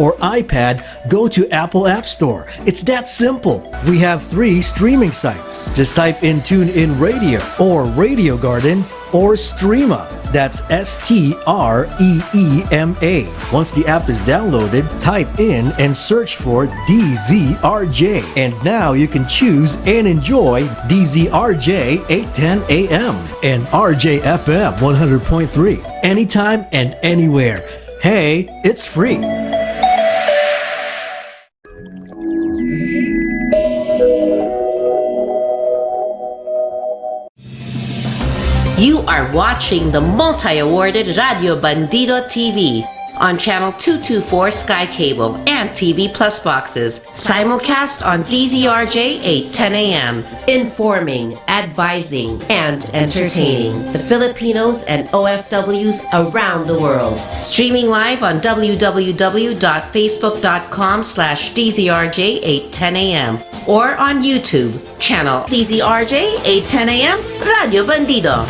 or iPad, go to Apple App Store. It's that simple. We have 3 streaming sites. Just type in TuneIn Radio or Radio Garden or Streema. That's STREEMA. Once the app is downloaded, type in and search for DZRJ. And now you can choose and enjoy DZRJ 810 AM and RJFM 100.3 anytime and anywhere. Hey, it's free. You are watching the multi-awarded Radio Bandido TV on channel 224 Sky Cable and TV Plus boxes. Simulcast on DZRJ 810 AM. Informing, advising, and entertaining the Filipinos and OFWs around the world. Streaming live on www.facebook.com/DZRJ 810 AM or on YouTube, channel DZRJ 810 AM Radio Bandido.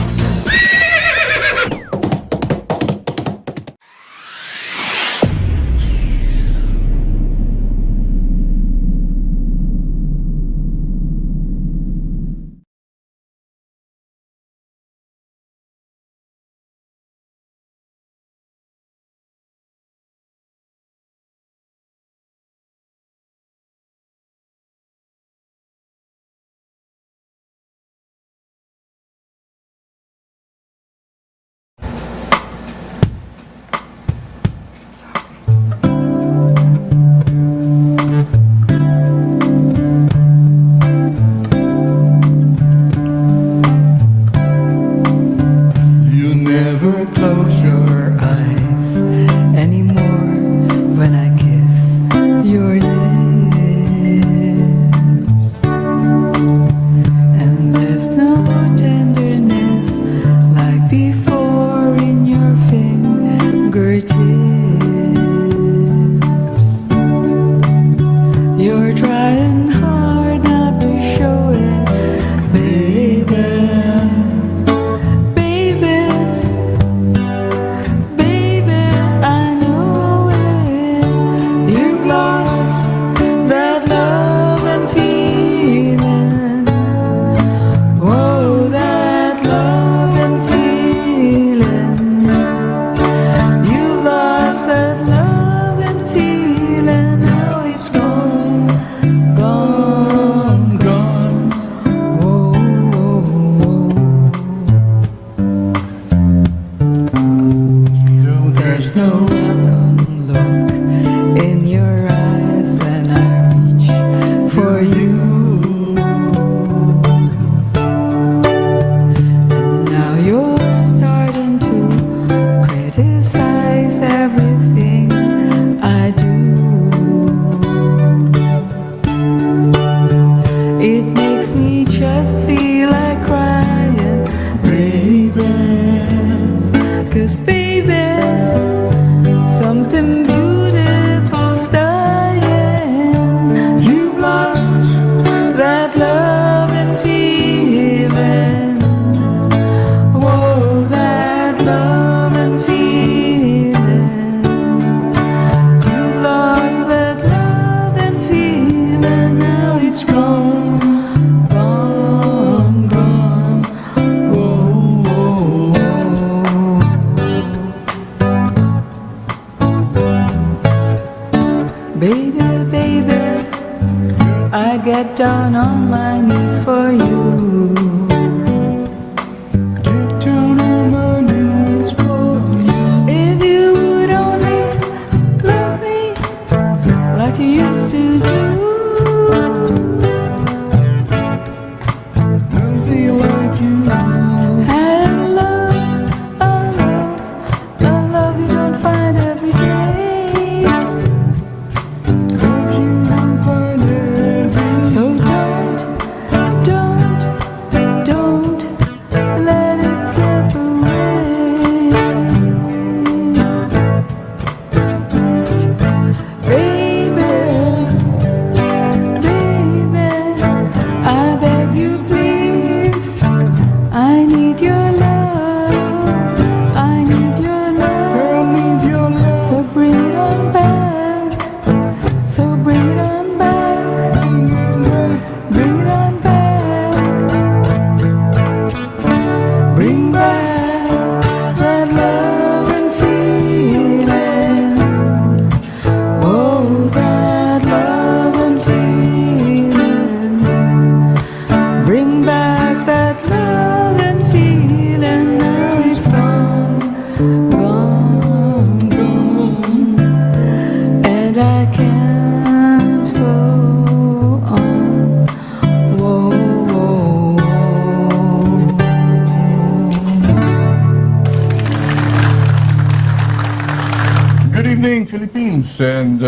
and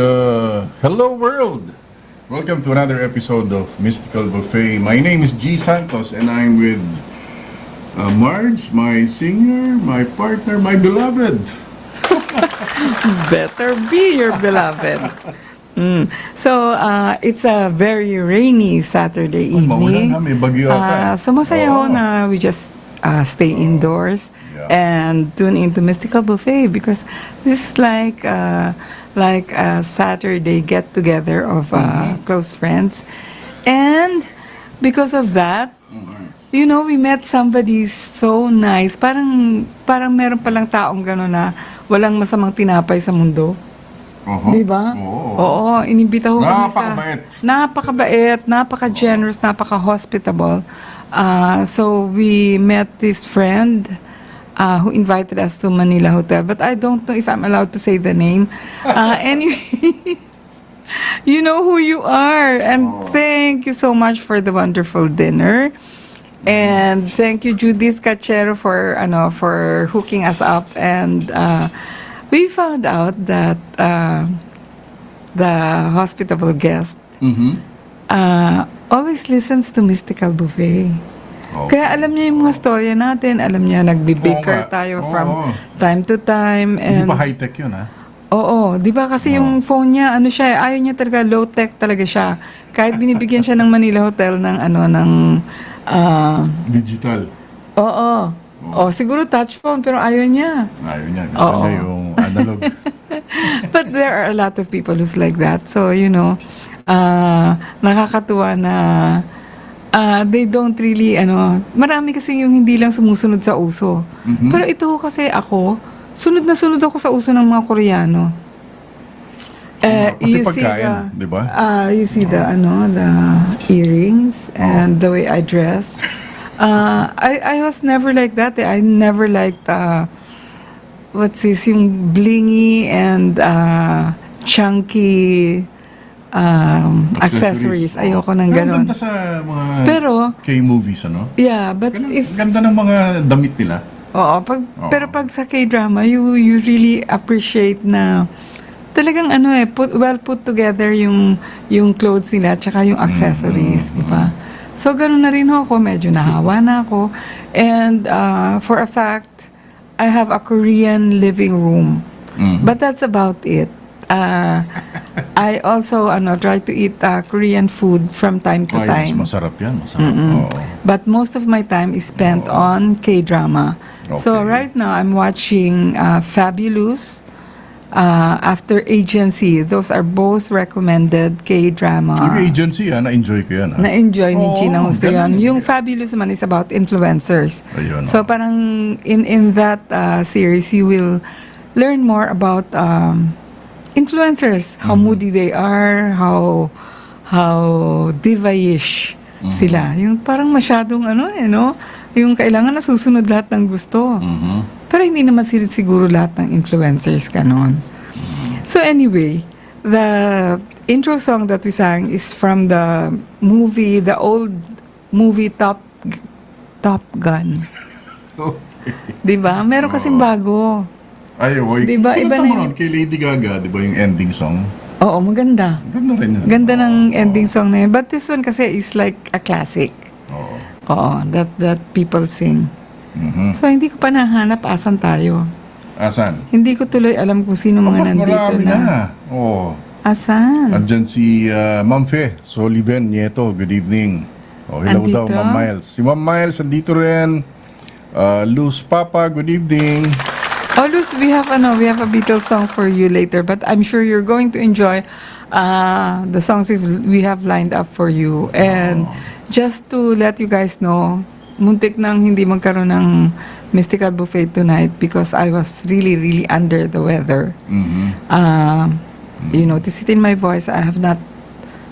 hello world! Welcome to another episode of Mystical Buffet. My name is G. Santos and I'm with Marge, my singer, my partner, my beloved. Better be your beloved. So, it's a very rainy Saturday evening. Maulan na, may bagyo ata. So, masaya ho na we just stay indoors and tune into Mystical Buffet because this is like a Saturday get-together of close friends. And because of that, you know, we met somebody so nice. Parang meron palang taong gano'n na walang masamang tinapay sa mundo. Di ba? Oo, inimbita ko kami sa... Napakabait, napaka-generous, napaka-hospitable. So, we met this friend who invited us to Manila Hotel. But I don't know if I'm allowed to say the name. Anyway, you know who you are. And thank you so much for the wonderful dinner. And thank you, Judith Cachero, for hooking us up. And we found out that the hospitable guest always listens to Mystical Buffet. Kaya alam niya yung mga storya natin. Alam niya, nagbe-baker tayo from time to time. And, hindi pa high-tech yun, ha? Oo. Di ba kasi yung phone niya, ano siya, ayaw niya talaga, low-tech talaga siya. Kahit binibigyan siya ng Manila Hotel ng digital. Oo. Siguro touch phone, pero ayaw niya. Ayaw niya. Gusto niya yung analog. But there are a lot of people who's like that. So, you know, nakakatuwa na they don't really, marami kasi yung hindi lang sumusunod sa uso. Pero ito kasi ako, sunod na sunod ako sa uso ng mga Koreano. Pati pagkain, di ba? You see the earrings and the way I dress. I was never like that. I never liked yung blingy and chunky accessories. Ayoko ng ganon. Ganda sa mga K-movies, ano? Yeah, but ganda ng mga damit nila. Oo, pero pag sa K-drama, you really appreciate na talagang well put together yung clothes nila tsaka yung accessories, di ba? So, gano'n na rin ako. Medyo nahawa na ako. And for a fact, I have a Korean living room. But that's about it. I also try to eat Korean food from time to time. Masarap yan. Masarap. But most of my time is spent on K-drama. Okay. So, right now, I'm watching Fabulous. After Agency, those are both recommended K-drama. Yung Agency, na-enjoy ko yan. Na-enjoy ni Gina Justo yun. Yung Fabulous naman is about influencers. Ayun, so parang in that series, you will learn more about influencers, how moody they are, how diva-ish sila. Yung parang masyadong yung kailangan nasusunod lahat ng gusto. Pero hindi naman siguro lahat ng influencers ganon. So anyway, the intro song that we sang is from the old movie Top Gun. Okay. Diba? Meron kasing bago. Ay, diba? Iba na kay Lady Gaga, diba yung ending song? Oo, maganda. Ganda rin yan. Ganda ng ending song na yun. But this one kasi is like a classic. Oo, that people sing. So, hindi ko pa nahanap asan tayo. Asan? Hindi ko tuloy alam kung sino mga nandito marami na. Asan? Andyan si Ma'am Sullivan Nieto. Good evening. Hello Andito? daw, Ma'am Miles. Si Ma'am Miles, andito rin. Luz Papa, good evening. Luz, we have a Beatles song for you later, but I'm sure you're going to enjoy the songs we have lined up for you. And just to let you guys know, muntik nang hindi magkaroon ng Mystical Buffet tonight because I was really, really under the weather. You notice it in my voice. I have not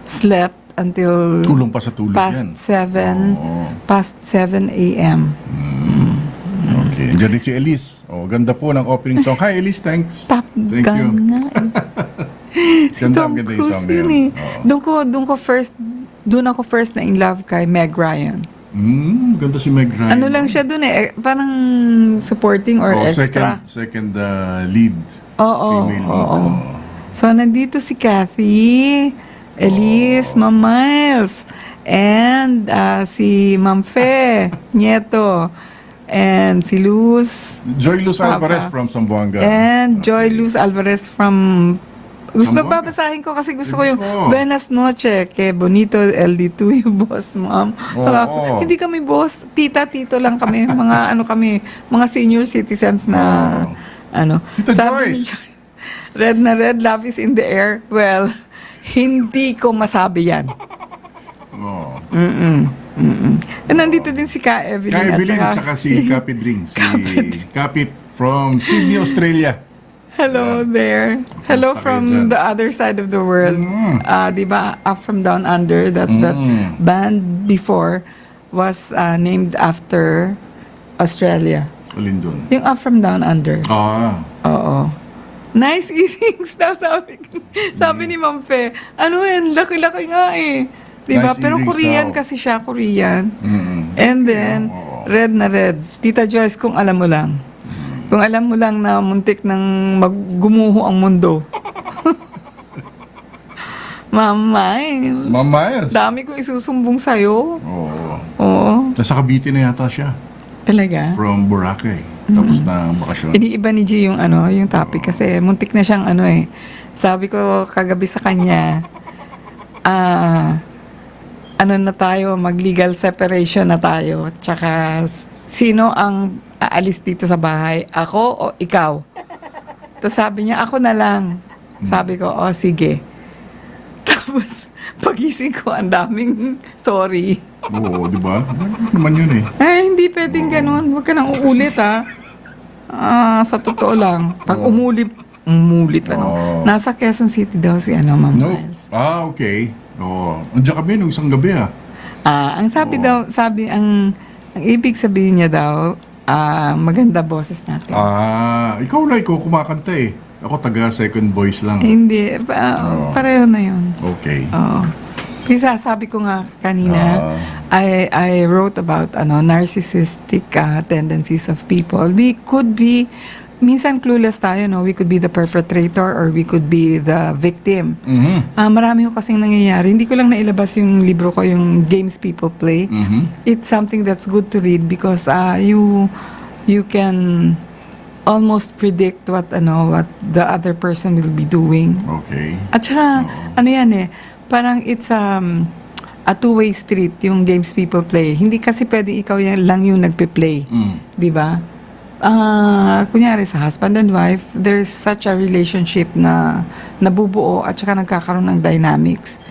slept until Tulong pa sa tulog yan. Past 7 a.m. Okay. Diyan rin si Elise. Ganda po ng opening song. Hi Elise, thanks. Top Thank Gun you. nga. Si Tom Cruise yun eh. Doon ako first na in love kay Meg Ryan. Ganda si Meg Ryan. Ano lang siya doon eh, parang supporting or extra. Second lead. Oo. Female lead. So, nandito si Kathy, Elise, Ma'am Miles, and si Ma'am Fe, Nieto, and si Luz, Joy Luz Papa. Alvarez from Zamboanga. and Joy Luz Alvarez from... Gusto Zamboanga. babasahin ko kasi gusto ko yung Ito. Buenas noche, que bonito LD2 yung boss, ma'am. Oo. Hindi kami boss, tito lang kami, mga ano kami, mga senior citizens na ano. Tita Sabi Joyce. ni red na red, love is in the air. Well, hindi ko masabi yan. Oh. And nandito din si Ka Evelyn. Kaya at Evelyn, saka tsaka si Kapit Ring. Si Kapit from Sydney, Australia. Hello there. Hello Kamusta kayo from dyan? the other side of the world. Di ba, Up From Down Under, that band before was named after Australia. Alin dun? Yung Up From Down Under. Ah. Oo. Nice earrings daw, sabi ni Ma'am Fe. Ano yan, laki-laki nga eh. Di ba? Nice Pero earrings Korean daw. kasi siya, Korean. Mm-mm. And then, Oo. red na red. Tita Joyce, kung alam mo lang. Kung alam mo lang na muntik ng maggumuho ang mundo. Ma'am Miles. Ma'am Miles. Dami kong isusumbong sa'yo. Oo. Oo. Nasa Cavite na yata siya. Talaga? From Boracay. Tapos na ang bakasyon. Iniiba ni G yung yung topic kasi muntik na siyang sabi ko kagabi sa kanya, ano na tayo, mag-legal separation na tayo. Tsaka, sino ang aalis dito sa bahay? Ako o ikaw? Tapos sabi niya, ako na lang. Sabi ko, sige. Tapos, pagising ko, ang daming sorry. Oo, di ba? Ano naman yun eh. Hindi pwedeng ganun. Huwag ka nang uulit, ha? Sa totoo lang. Pag umulit, Oo. Nasa Quezon City daw si Ma'am No. Miles. Okay. Oo. Andiyan kami nung isang gabi Ang sabi daw, ang ibig sabihin niya daw, maganda boses natin. Ikaw na ikaw kumakanta eh. Ako taga second voice lang. Hindi, pareho na yun. Okay. Oo. Kasi sabi ko nga kanina, I wrote about narcissistic tendencies of people. We could be, minsan clueless tayo, no? We could be the perpetrator or we could be the victim. Marami ko kasing nangyayari. Hindi ko lang nailabas yung libro ko, yung Games People Play. It's something that's good to read because you can almost predict what the other person will be doing. Okay. At saka, parang it's a two-way street, yung Games People Play. Hindi kasi pwedeng ikaw lang yung nagpe-play. Di ba? Kunyari sa husband and wife, there's such a relationship na nabubuo at saka nagkakaroon ng dynamics.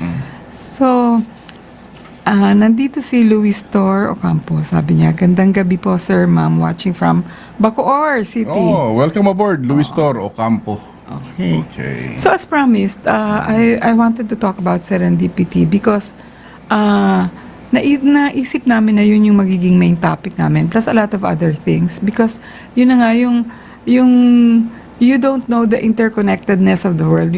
So, nandito si Luis Tor Ocampo. Sabi niya, gandang gabi po sir, ma'am, watching from Bacoor City. Oh, welcome aboard, Luis Tor Ocampo. Okay. Okay. So as promised, I wanted to talk about serendipity because naisip namin na yun yung magiging main topic namin plus a lot of other things because yun na nga yung you don't know the interconnectedness of the world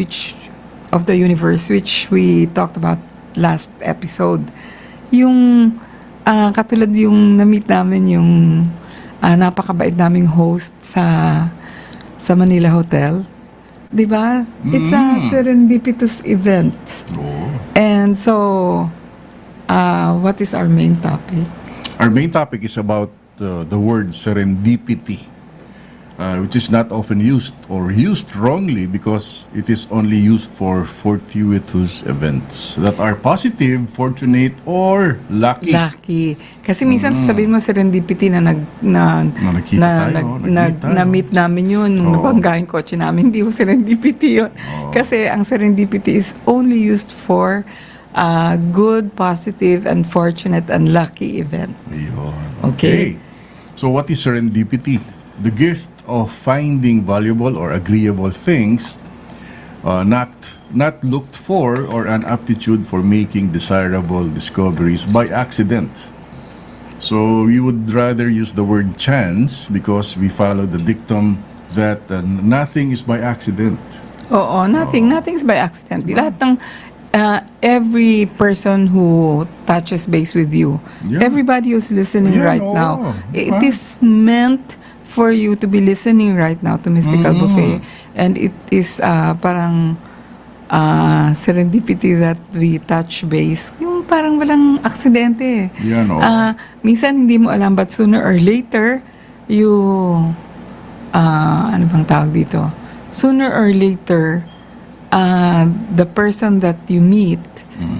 of the universe which we talked about last episode. Yung katulad yung na-meet namin yung napakabait naming host sa Manila Hotel. Diba? It's a serendipitous event. Oh. And so, what is our main topic? Our main topic is about the word serendipity, which is not often used or used wrongly because it is only used for fortuitous events that are positive, fortunate, or lucky. Lucky. Kasi minsan sasabihin mo serendipity na nakita tayo, na-meet namin yun, nung Oo. nabangga yung kotse namin, hindi ko serendipity yun. Kasi ang serendipity is only used for good, positive, and fortunate and lucky events. Ayun. Okay. So what is serendipity? The gift of finding valuable or agreeable things not looked for or an aptitude for making desirable discoveries by accident. So we would rather use the word chance because we follow the dictum that nothing is by accident. Oo, nothing's by accident. Lahat ng every person who touches base with you, Yeah. everybody who's listening Yeah, right now, it diba? is meant for you to be listening right now to Mystical Buffet. And it is parang serendipity that we touch base. Yung parang walang aksidente. Yan, oh. Minsan hindi mo alam, but sooner or later, you, ano bang tawag dito? Sooner or later, the person that you meet,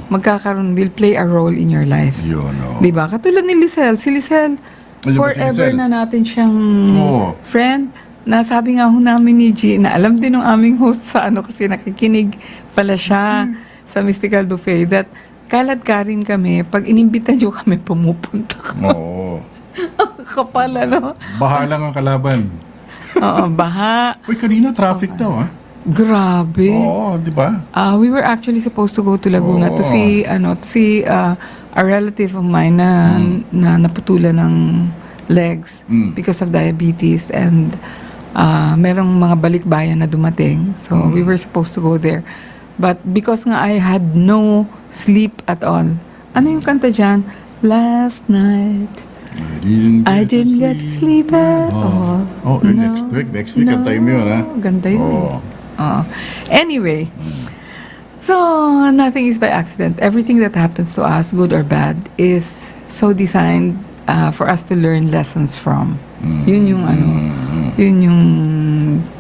magkakaroon, will play a role in your life. Yun, oh. Diba? Katulad ni Lisel. Si Lisel, Ano ba si forever Lisel? na natin siyang Oo. friend. Nasabi nga ho namin ni G, na alam din ng aming host sa kasi nakikinig pala siya sa Mystical Buffet, that kalad ka rin kami, pag inimbita niyo kami, pumupunta ka. Oo. Kapal, ano? Baha lang ang kalaban. Oo, baha. Uy, kanina traffic daw, Grabe. Oo, di ba? We were actually supposed to go to Laguna to see a relative of mine na naputulan ng legs because of diabetes, and merong mga balikbayan na dumating. So we were supposed to go there. But because nga I had no sleep at all. Ano yung kanta dyan? Last night I didn't get to sleep at all. Oh, next week ang time yun, Ganda yun. Anyway, so nothing is by accident. Everything that happens to us, good or bad, is so designed for us to learn lessons from. Yun yung yun yung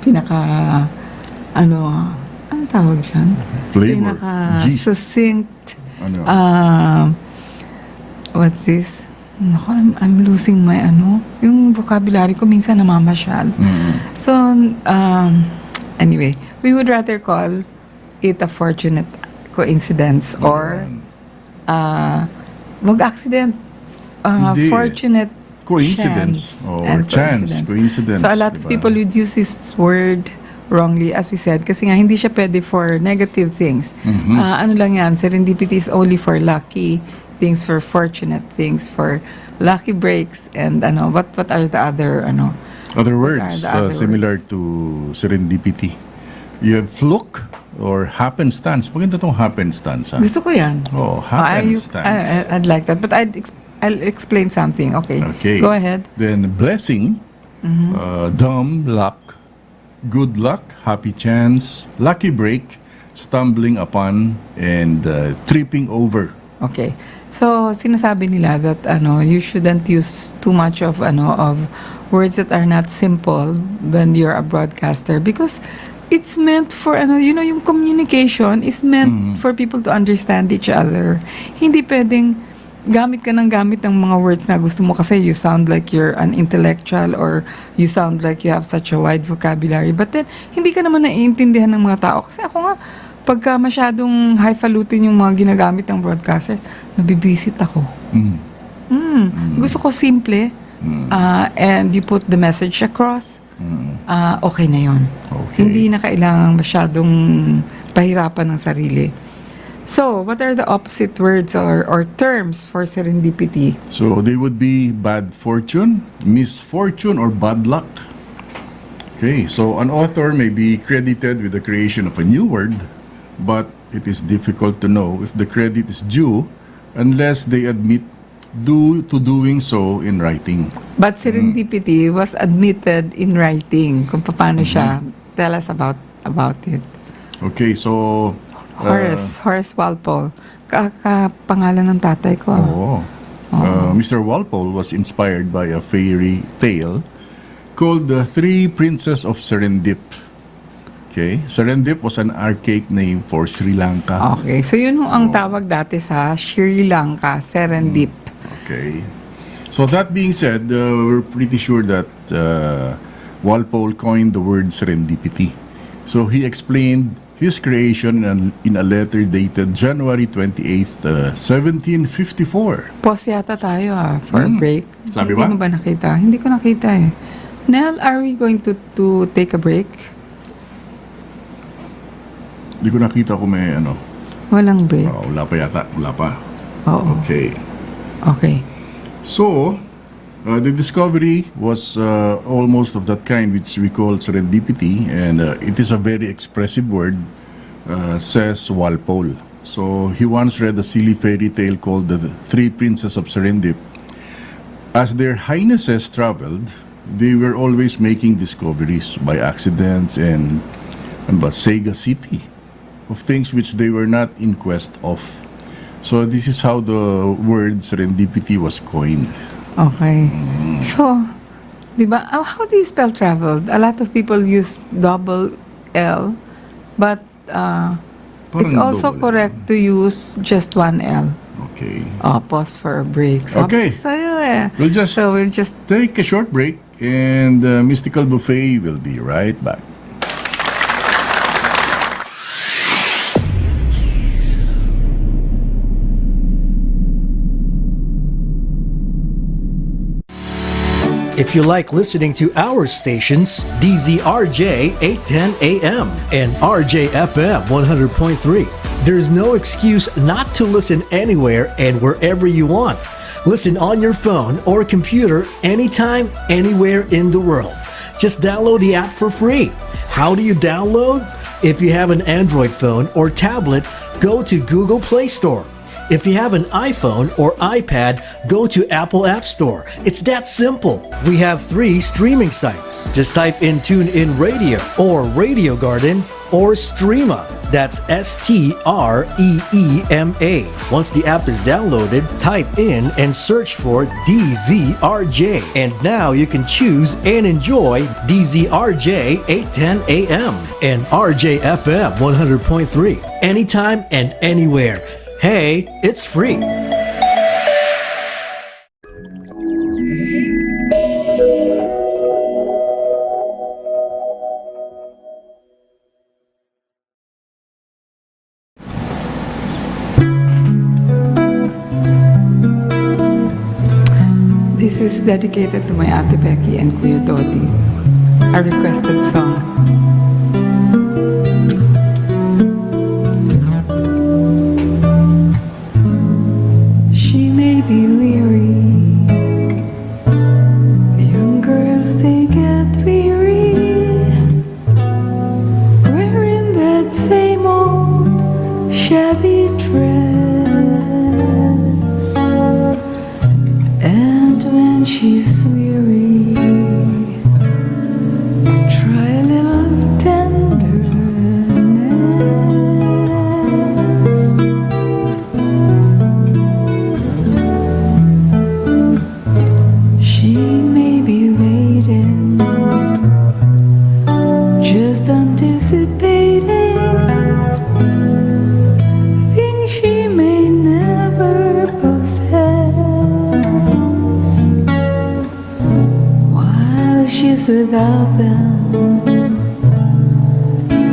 pinaka ano tawag dyan? Flavor. Pinaka Gist. succinct. Ano? What's this? Naku, I'm losing my yung vocabulary ko minsan namamasyal. So, anyway, we would rather call it a fortunate coincidence or mag-accident. Hindi. Fortunate Coincidence. chance and Coincidence. So, a lot of people would use this word wrongly, as we said, kasi nga hindi siya pwede for negative things. Ano lang yan, serendipity is only for lucky things, for fortunate things, for lucky breaks, and what are the other Other words, the other similar to serendipity. You have fluke or happenstance. Maganda tong happenstance, Gusto ko yan. Oh, happenstance. I'd like that, but I'll explain something. Okay. Go ahead. Then blessing, dumb luck, good luck, happy chance, lucky break, stumbling upon, and tripping over. Okay. So, sinasabi nila that you shouldn't use too much of words that are not simple when you're a broadcaster, because it's meant for yung communication is meant for people to understand each other. Hindi pwedeng gamit ka ng mga words na gusto mo kasi you sound like you're an intellectual or you sound like you have such a wide vocabulary, but then hindi ka naman naiintindihan ng mga tao. Kasi ako nga, pagka masyadong highfalutin yung mga ginagamit ng broadcaster, nabibisit ako. Gusto ko simple, and you put the message across, okay na yun. Okay. Hindi na kailangan masyadong pahirapan ng sarili. So, what are the opposite words or terms for serendipity? So they would be bad fortune, misfortune, or bad luck. Okay, so an author may be credited with the creation of a new word, but it is difficult to know if the credit is due unless they admit to doing so in writing. But serendipity was admitted in writing. Kung paano siya, tell us about it. Okay, so Horace Walpole. Pangalan ng tatay ko. Mr. Walpole was inspired by a fairy tale called The Three Princes of Serendip. Okay, Serendip was an archaic name for Sri Lanka. Okay, so yun ang tawag dati sa Sri Lanka, Serendip. Okay, so that being said, we're pretty sure that Walpole coined the word serendipity. So he explained his creation in a letter dated January 28th, 1754. Pause yata tayo for a break. Sabi ba? Hindi mo ba nakita? Hindi ko nakita eh. Nell, are we going to take a break? Hindi ko nakita kung may Walang break. Wala pa yata. Wala pa. Oo. Okay. Okay. So, the discovery was almost of that kind which we call serendipity, and it is a very expressive word, says Walpole. So, he once read a silly fairy tale called The Three Princes of Serendip. As their highnesses traveled, they were always making discoveries by accidents and Sega City. of things which they were not in quest of. So this is how the word serendipity was coined. Okay. So, di ba, how do you spell traveled? A lot of people use double L, but it's Parang also double L. correct to use just one L. Okay. Pause for a break. Okay. We'll just take a short break, and Mystical Buffet will be right back. If you like listening to our stations, DZRJ 810 AM and RJFM 100.3, there's no excuse not to listen anywhere and wherever you want. Listen on your phone or computer anytime, anywhere in the world. Just download the app for free. How do you download? If you have an Android phone or tablet, go to Google Play Store. If you have an iPhone or iPad, go to Apple App Store. It's that simple. We have 3 streaming sites. Just type in TuneIn Radio or Radio Garden or Streema. That's STREEMA. Once the app is downloaded, type in and search for DZRJ. And now you can choose and enjoy DZRJ 810 AM and RJFM 100.3 anytime and anywhere. Hey, it's free. This is dedicated to my Ate Becky and Kuya Dodi. A requested song. She may be weary. Young girls, they get weary. Wearing that same old shabby dress. And when she's weary, try a little tenderness. She may be waiting, just anticipating things she may never possess. While she's without them,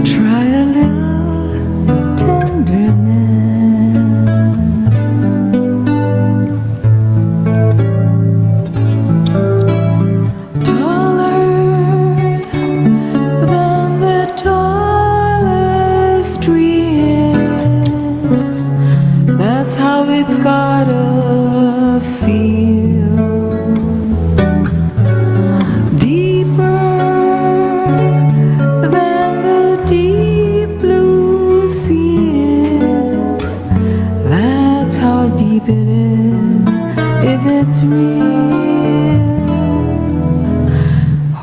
try a little tenderness. Taller than the tallest tree is, that's how it's gotta feel. Deeper than the deep blue sea is, that's how deep it is, if it's real.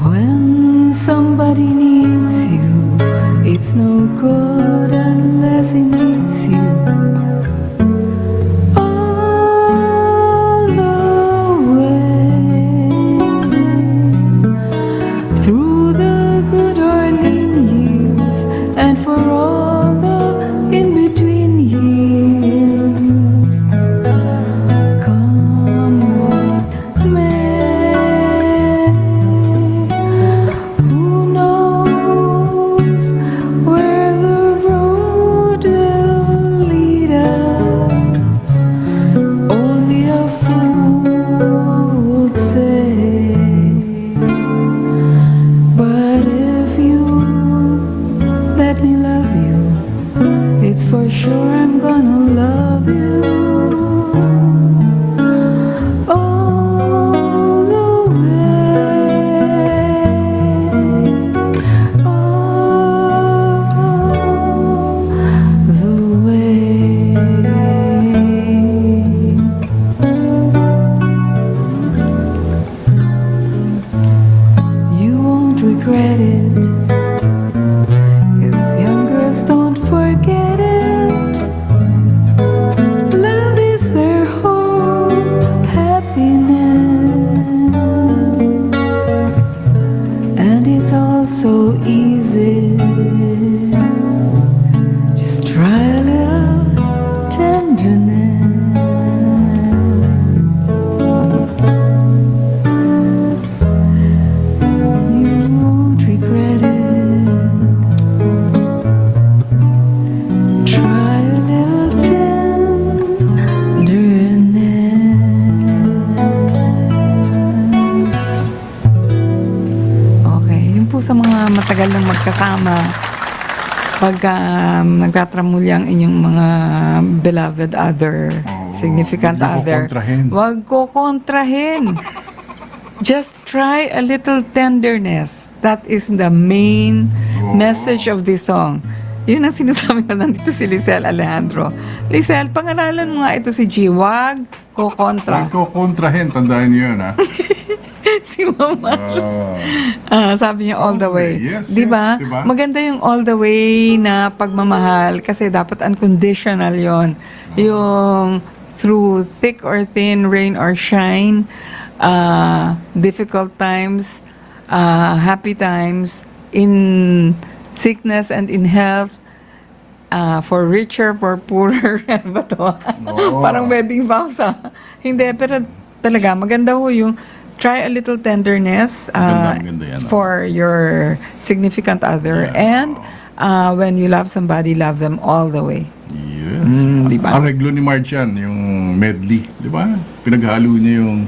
When somebody needs you, it's no good unless he needs you. All the way through the good or lean years, and for all the in-between years. Come what may, who knows where the road will lead us? Only a fool would say. But if you let me love you, it's for sure I'm gonna love you all the way, all the way. You won't regret it, 'cause young girls don't forget. matagal nang magkasama, pagka nagtatramuli ang inyong mga beloved other, significant Huwag other, kokontrahin. wag ko kontrahin. Just try a little tenderness. That is the main message of this song. Yun ang sinasabi ko, nandito si Lizelle Alejandro. Lizelle, pangaralan mo nga ito si G. Wag ko kontra. Huwag kokontrahin, tandaan niyo yun, ha? Si Mama. Sabi niya all the way. Yes, diba? yes, diba? Maganda yung all the way na pagmamahal kasi dapat unconditional yon. Yung through thick or thin, rain or shine, difficult times, happy times, in sickness and in health, for richer, for poorer. Ano ba to? Parang wedding vows, Hindi, pero talaga, maganda ho yung try a little tenderness Maganda yan, for your significant other. And when you love somebody, love them all the way. Yes. Diba? Areglo ni Marge yan, yung medley. Di ba? Pinaghalo niya yung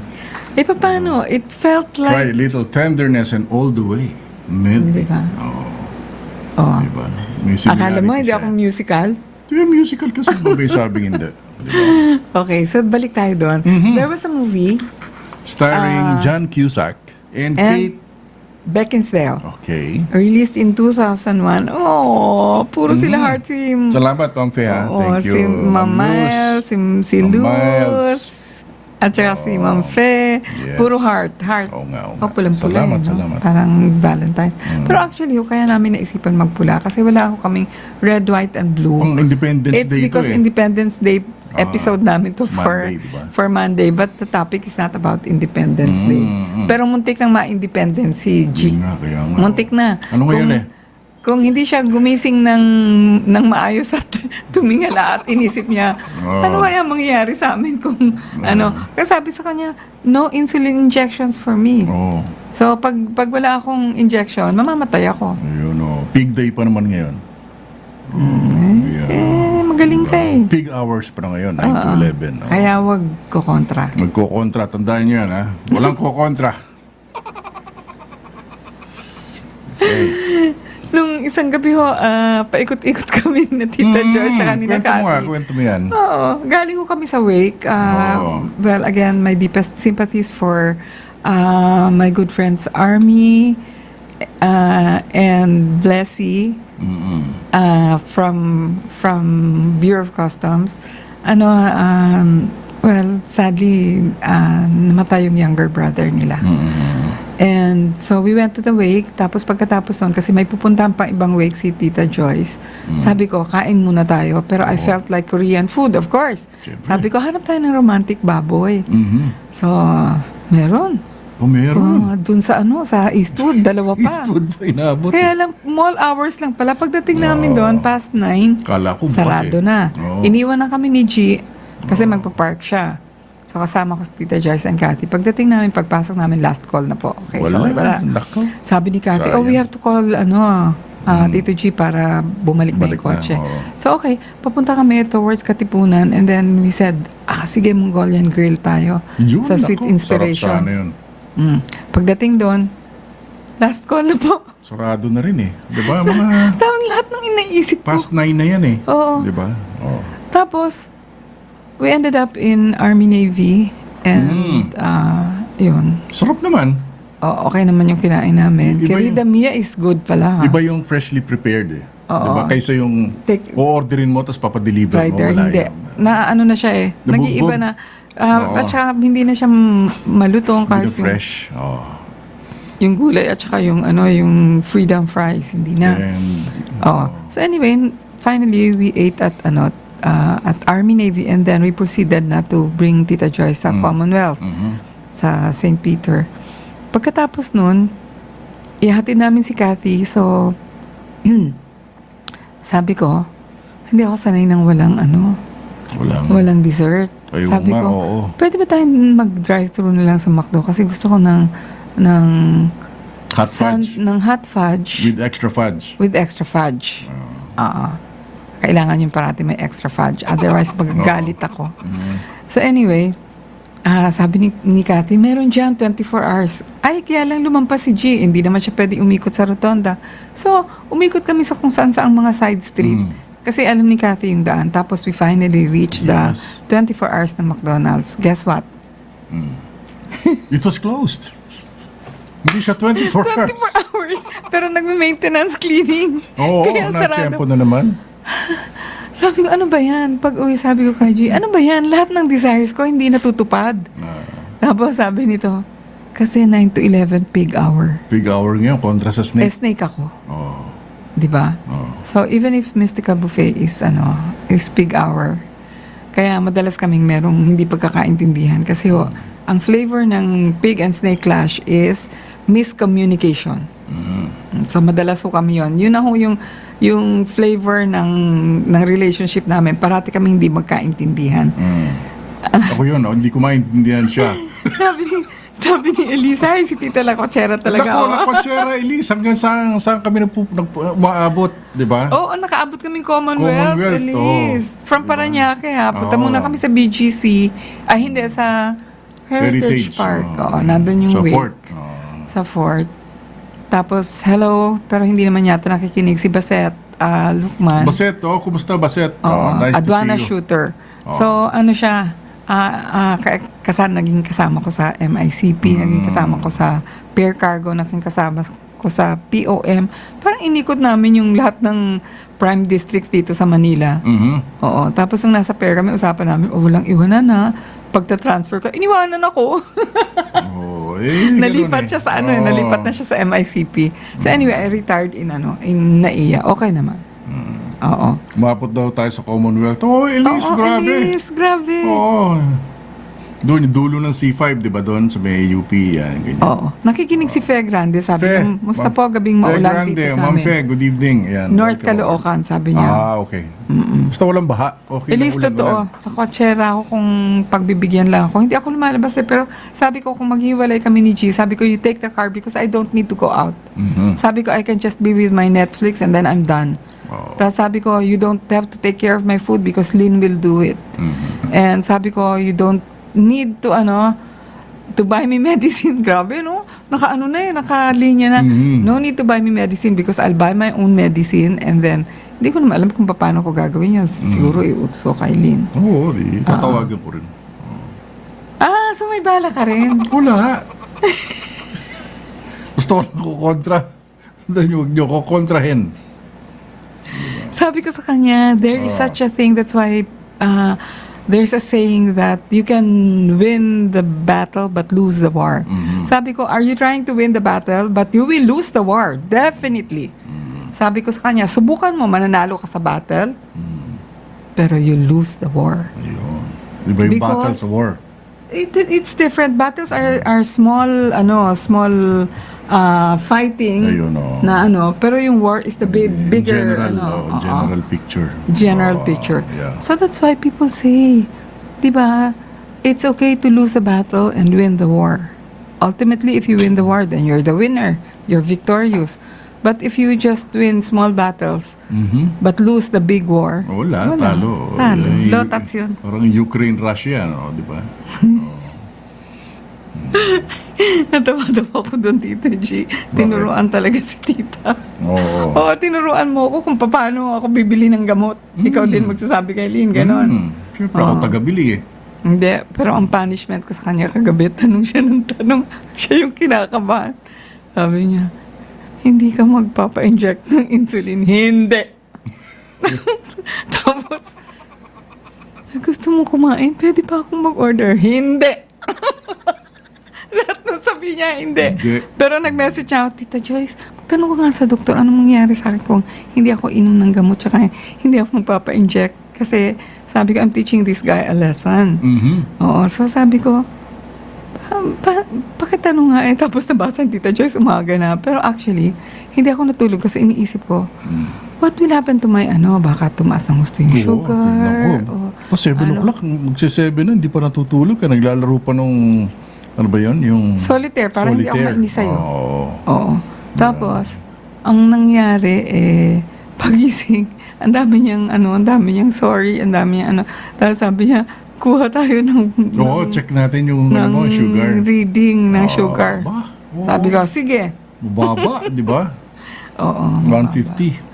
Paano? It felt try a like... little tenderness and all the way. Medley. Diba? Oh. Diba? May Akala mo, similarity hindi siya. ako musical? Diba, musical kasi babay sabing hindi. Diba? Okay, so balik tayo doon. There was a movie, Starring John Cusack and Kate. Beckinsale, Okay. released in 2001. Oh, puro sila heart si... Salamat, Pamfe, ha? Oo, Thank you. si Ma'am Miles, si Ma'am Miles. Luz, at saka si Ma'am Fe. Yes. Puro heart. Oo nga. Pulang-pula. Salamat, no? salamat. Parang Valentine. Pero actually, kaya namin naisipan magpula kasi wala ako kaming red, white, and blue. Ang Independence It's Day because ito, eh. Independence Day episode namin to Monday, diba? for Monday. But the topic is not about Independence Day. Pero muntik nang ma-independence si G. Kaya nga. Muntik na. Ano ngayon Kung hindi siya gumising ng maayos at tumingala at inisip niya, ano kaya mangyayari sa amin kung ano. Kasi sabi sa kanya, no insulin injections for me. Oo. So, pag wala akong injection, mamamatay ako. Ayun, Pig day pa naman ngayon. Magaling ka eh. Peak hours pa na ngayon, 9 to 11. Kaya wag ko kontra. Magkokontra, tandaan nyo yan, ha? Walang kokontra. Nung isang gabi ho, paikot-ikot kami na Tita George at ni Nakati. Kwento mo yan. Oo, galing ko kami sa wake. Well, again, my deepest sympathies for my good friends Army and Blessy from Bureau of Customs. Well, sadly, namatay yung younger brother nila. And so we went to the wake, tapos pagkatapos nun, kasi may pupuntahan pa ibang wake si Tita Joyce, sabi ko, kain muna tayo. Pero I felt like Korean food, of course. Siyempre. Sabi ko, hanap tayo ng romantic baboy. So, meron. Meron. Dun sa sa Eastwood, dalawa pa. Eastwood pa inabot. Kaya lang, mall hours lang pala. Pagdating namin doon, past 9, Kala ko bukas sarado na. Oo. Iniwan na kami ni G, kasi magpa-park siya. So, kasama ko si Tita Joyce and Cathy. Pagdating namin, pagpasok namin, last call na po. Okay, so wala. Nako. Sabi ni Cathy, Sayang. we have to call, Tito G para bumalik na yung kotse. oo. So, okay, papunta kami towards Katipunan and then we said, sige, Mongolian Grill tayo Yun, sa Sweet nako. Inspirations. Sarap sana yun. Pagdating doon, last call na po. Sarado na rin eh. Diba, mga Tawang lahat ng inaisip ko. past 9 na yan eh. Oo. Diba? Oo. Tapos, we ended up in Army Navy and yun. Sarap naman. Okay naman yung kinain namin. Iba Querida Mia is good pala. Iba yung freshly prepared eh. Oo. Diba? Kaysa yung o-orderin mo tapos papadeliver mo. Rider, Wala hindi. yun. Na siya eh. Nabugbog. Nag-iiba na. Oo. At saka hindi na siya malutong Hindi kahit na fresh. Oo. yung gulay at saka yung yung freedom fries. Hindi na. And, So anyway, finally we ate at Army Navy and then we proceeded na to bring Tita Joyce sa Commonwealth sa St. Peter. Pagkatapos nun, ihatid namin si Cathy. So, sabi ko, hindi ako sanay ng walang dessert. Ayun Sabi nga, ko, oo. pwede ba tayong mag-drive-thru na lang sa McDo? Kasi gusto ko ng hot fudge. ng hot fudge With extra fudge. with extra fudge. Kailangan yung parati may extra fudge. Otherwise, magagalit ako. So anyway, sabi ni Cathy, meron dyan 24 hours. Ay, kaya lang lumampas si G. Hindi naman siya pwede umikot sa rotonda. So, umikot kami sa kung saan saang mga side street. Kasi alam ni Cathy yung daan. Tapos we finally reached the 24 hours na McDonald's. Guess what? It was closed. Hindi siya 24 hours. 24 hours. Pero nagme-maintenance cleaning. Oo, Kaya sarado. na-tsempo na naman. Sabi ko, ano ba yan? Pag uwi, sabi ko kay G, ano ba yan? Lahat ng desires ko hindi natutupad. Tapos sabi nito, kasi 9 to 11 peak hour. Peak hour ngayon, kontra sa snake. Snake ako. Oh. Di ba? Oh. So, even if Mystical Buffet is peak hour, kaya madalas kaming merong hindi pagkakaintindihan. Kasi ang flavor ng pig and snake clash is miscommunication. So, madalas kami yun. Yun na yung flavor ng relationship namin. Parati kami hindi magkaintindihan. Ako yun, hindi ko maintindihan siya. sabi ni Elisa, ay, si Tita Lacochera talaga. Ako, Lacochera, Elise, hanggang saan kami umaabot, di ba? Oo, nakaabot kaming Commonwealth, Elise. From Paranaque, ha. Punta muna kami sa BGC. Ay, hindi, sa Heritage Park. Oo, nandun yung sa wake. fort. Sa fort. Tapos, hello, pero hindi naman yata nakikinig si Baset, Lukman. Baset, kumusta Baset? Nice Adwana to see you. shooter. So, ano siya, naging kasama ko sa MICP, naging kasama ko sa Pair Cargo, naging kasama ko sa POM. Parang inikot namin yung lahat ng prime districts dito sa Manila. Oo. Tapos nung nasa Pair kami, usapan namin, walang iwanan na. Pagta-transfer ka, iniwanan ako. Nalipat siya sa nalipat na siya sa MICP. So anyway, I retired in NAIA. Okay naman. Oo. Umabot daw tayo sa Commonwealth. Elise, grabe. Elise, grabe. Doon, yung dulo ng C5, di ba doon? Sa may UP, yan, ganyan. Oo. Nakikinig si Fe Grande, sabi niya, musta po, gabing maulan dito sa Ma'am amin. Fe, good evening. Yan, North Caloocan, sabi niya. Okay. Basta walang baha. Okay lang Elise, ulan. totoo. Nakotsera ako kung pagbibigyan lang ako. Hindi ako lumalabas pero sabi ko kung maghiwalay kami ni G, sabi ko, you take the car because I don't need to go out. Sabi ko, I can just be with my Netflix and then I'm done. Tapos sabi ko, you don't have to take care of my food because Lynn will do it. And sabi ko, you don't need to buy me medicine. Grabe, no? Nakalinya na. No need to buy me medicine because I'll buy my own medicine and then, hindi ko naman alam kung paano ko gagawin yun. Siguro iutos ko kay Lynn. Oo, tatawagan ko rin. So may bala ka rin? Wala. Gusto ko lang kukontra. Huwag niyo ko kontrahin. Sabi ko sa kanya, there is such a thing, that's why there's a saying that you can win the battle but lose the war. Sabi ko, are you trying to win the battle but you will lose the war? Definitely. Sabi ko sa kanya, subukan mo, mananalo ka sa battle, pero you lose the war. Ayun. Diba yung battle sa war? It's different. Battles are small, small fighting. Ayun, na pero yung war is the bigger, general picture. General picture. Yeah. So that's why people say, diba, it's okay to lose a battle and win the war. Ultimately, if you win the war, then you're the winner. You're victorious. But if you just win small battles, but lose the big war, wala. Talo. Lotats yun. Parang Ukraine-Russia, di ba? Natawa-tawa ako doon, Tita G. Tinuruan talaga si Tita. Oo, tinuruan mo ako kung paano ako bibili ng gamot. Ikaw din magsasabi kay Lynn, ganon. Siyempre ako tagabili eh. Hindi, pero ang punishment ko sa kanya kagabi, tanong siya ng tanong. Siya yung kinakabahan. Sabi niya, hindi ka magpapa-inject ng insulin. Hindi. Tapos, gusto mo kumain? Pwede pa akong mag-order? Hindi. Lahat ng sabi niya, hindi. Pero nag-message niya ako, Tita Joyce, magtanong ko nga sa doktor, anong mangyari sa akin kung hindi ako inom ng gamot, tsaka hindi ako magpapa-inject. Kasi sabi ko, I'm teaching this guy a lesson. Oo, so sabi ko, pakitanong nga tapos nabasa ni Tita Joyce, umaga na. Pero actually, hindi ako natulog kasi iniisip ko, what will happen to my baka tumaas ng gusto yung sugar. O 7 o'clock, magsi-7 na, hindi pa natutulog ka, naglalaro pa nung, ano ba yun? Yung solitaire, parang hindi ako mainis sa'yo. Oo. Tapos, ang nangyari, pagising, ang dami niyang sorry, ang dami niyang Tapos sabi niya, kuha tayo ng Oo, check natin yung ano mo, sugar. reading ng sugar. Ba? Oo. Sabi ko, sige. Mababa, di ba? Oo. 150.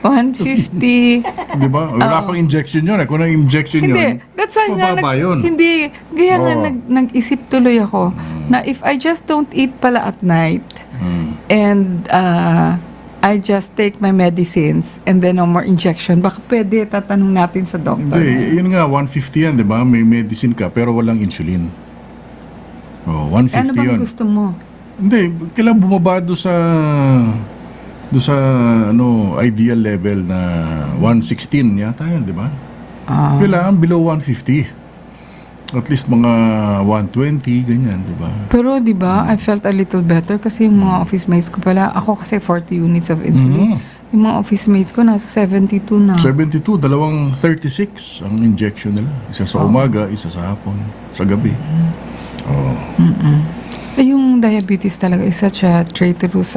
150. Di ba? Wala pang injection yun. Kung na-injection Hindi. yun, That's why nga, mababa yun. hindi. Kaya nga, Oo. nag-isip tuloy ako na if I just don't eat pala at night and I just take my medicines and then no more injection, baka pwede tatanong natin sa doctor. Hindi, yun nga, 150 yan, di ba? May medicine ka, pero walang insulin. Oh, 150 Ano bang yun. gusto mo? Hindi, kailangan bumaba doon sa ano, ideal level na 116 yata yun, di ba? Kailangan below 150. At least mga 120, ganyan, di ba? Pero di ba, I felt a little better kasi yung mga office mates ko pala, ako kasi 40 units of insulin. Yung mga office mates ko nasa 72 na. 72, dalawang 36 ang injection nila. Isa sa umaga, isa sa hapon, sa gabi. Oh. Yung diabetes talaga is such a traitorous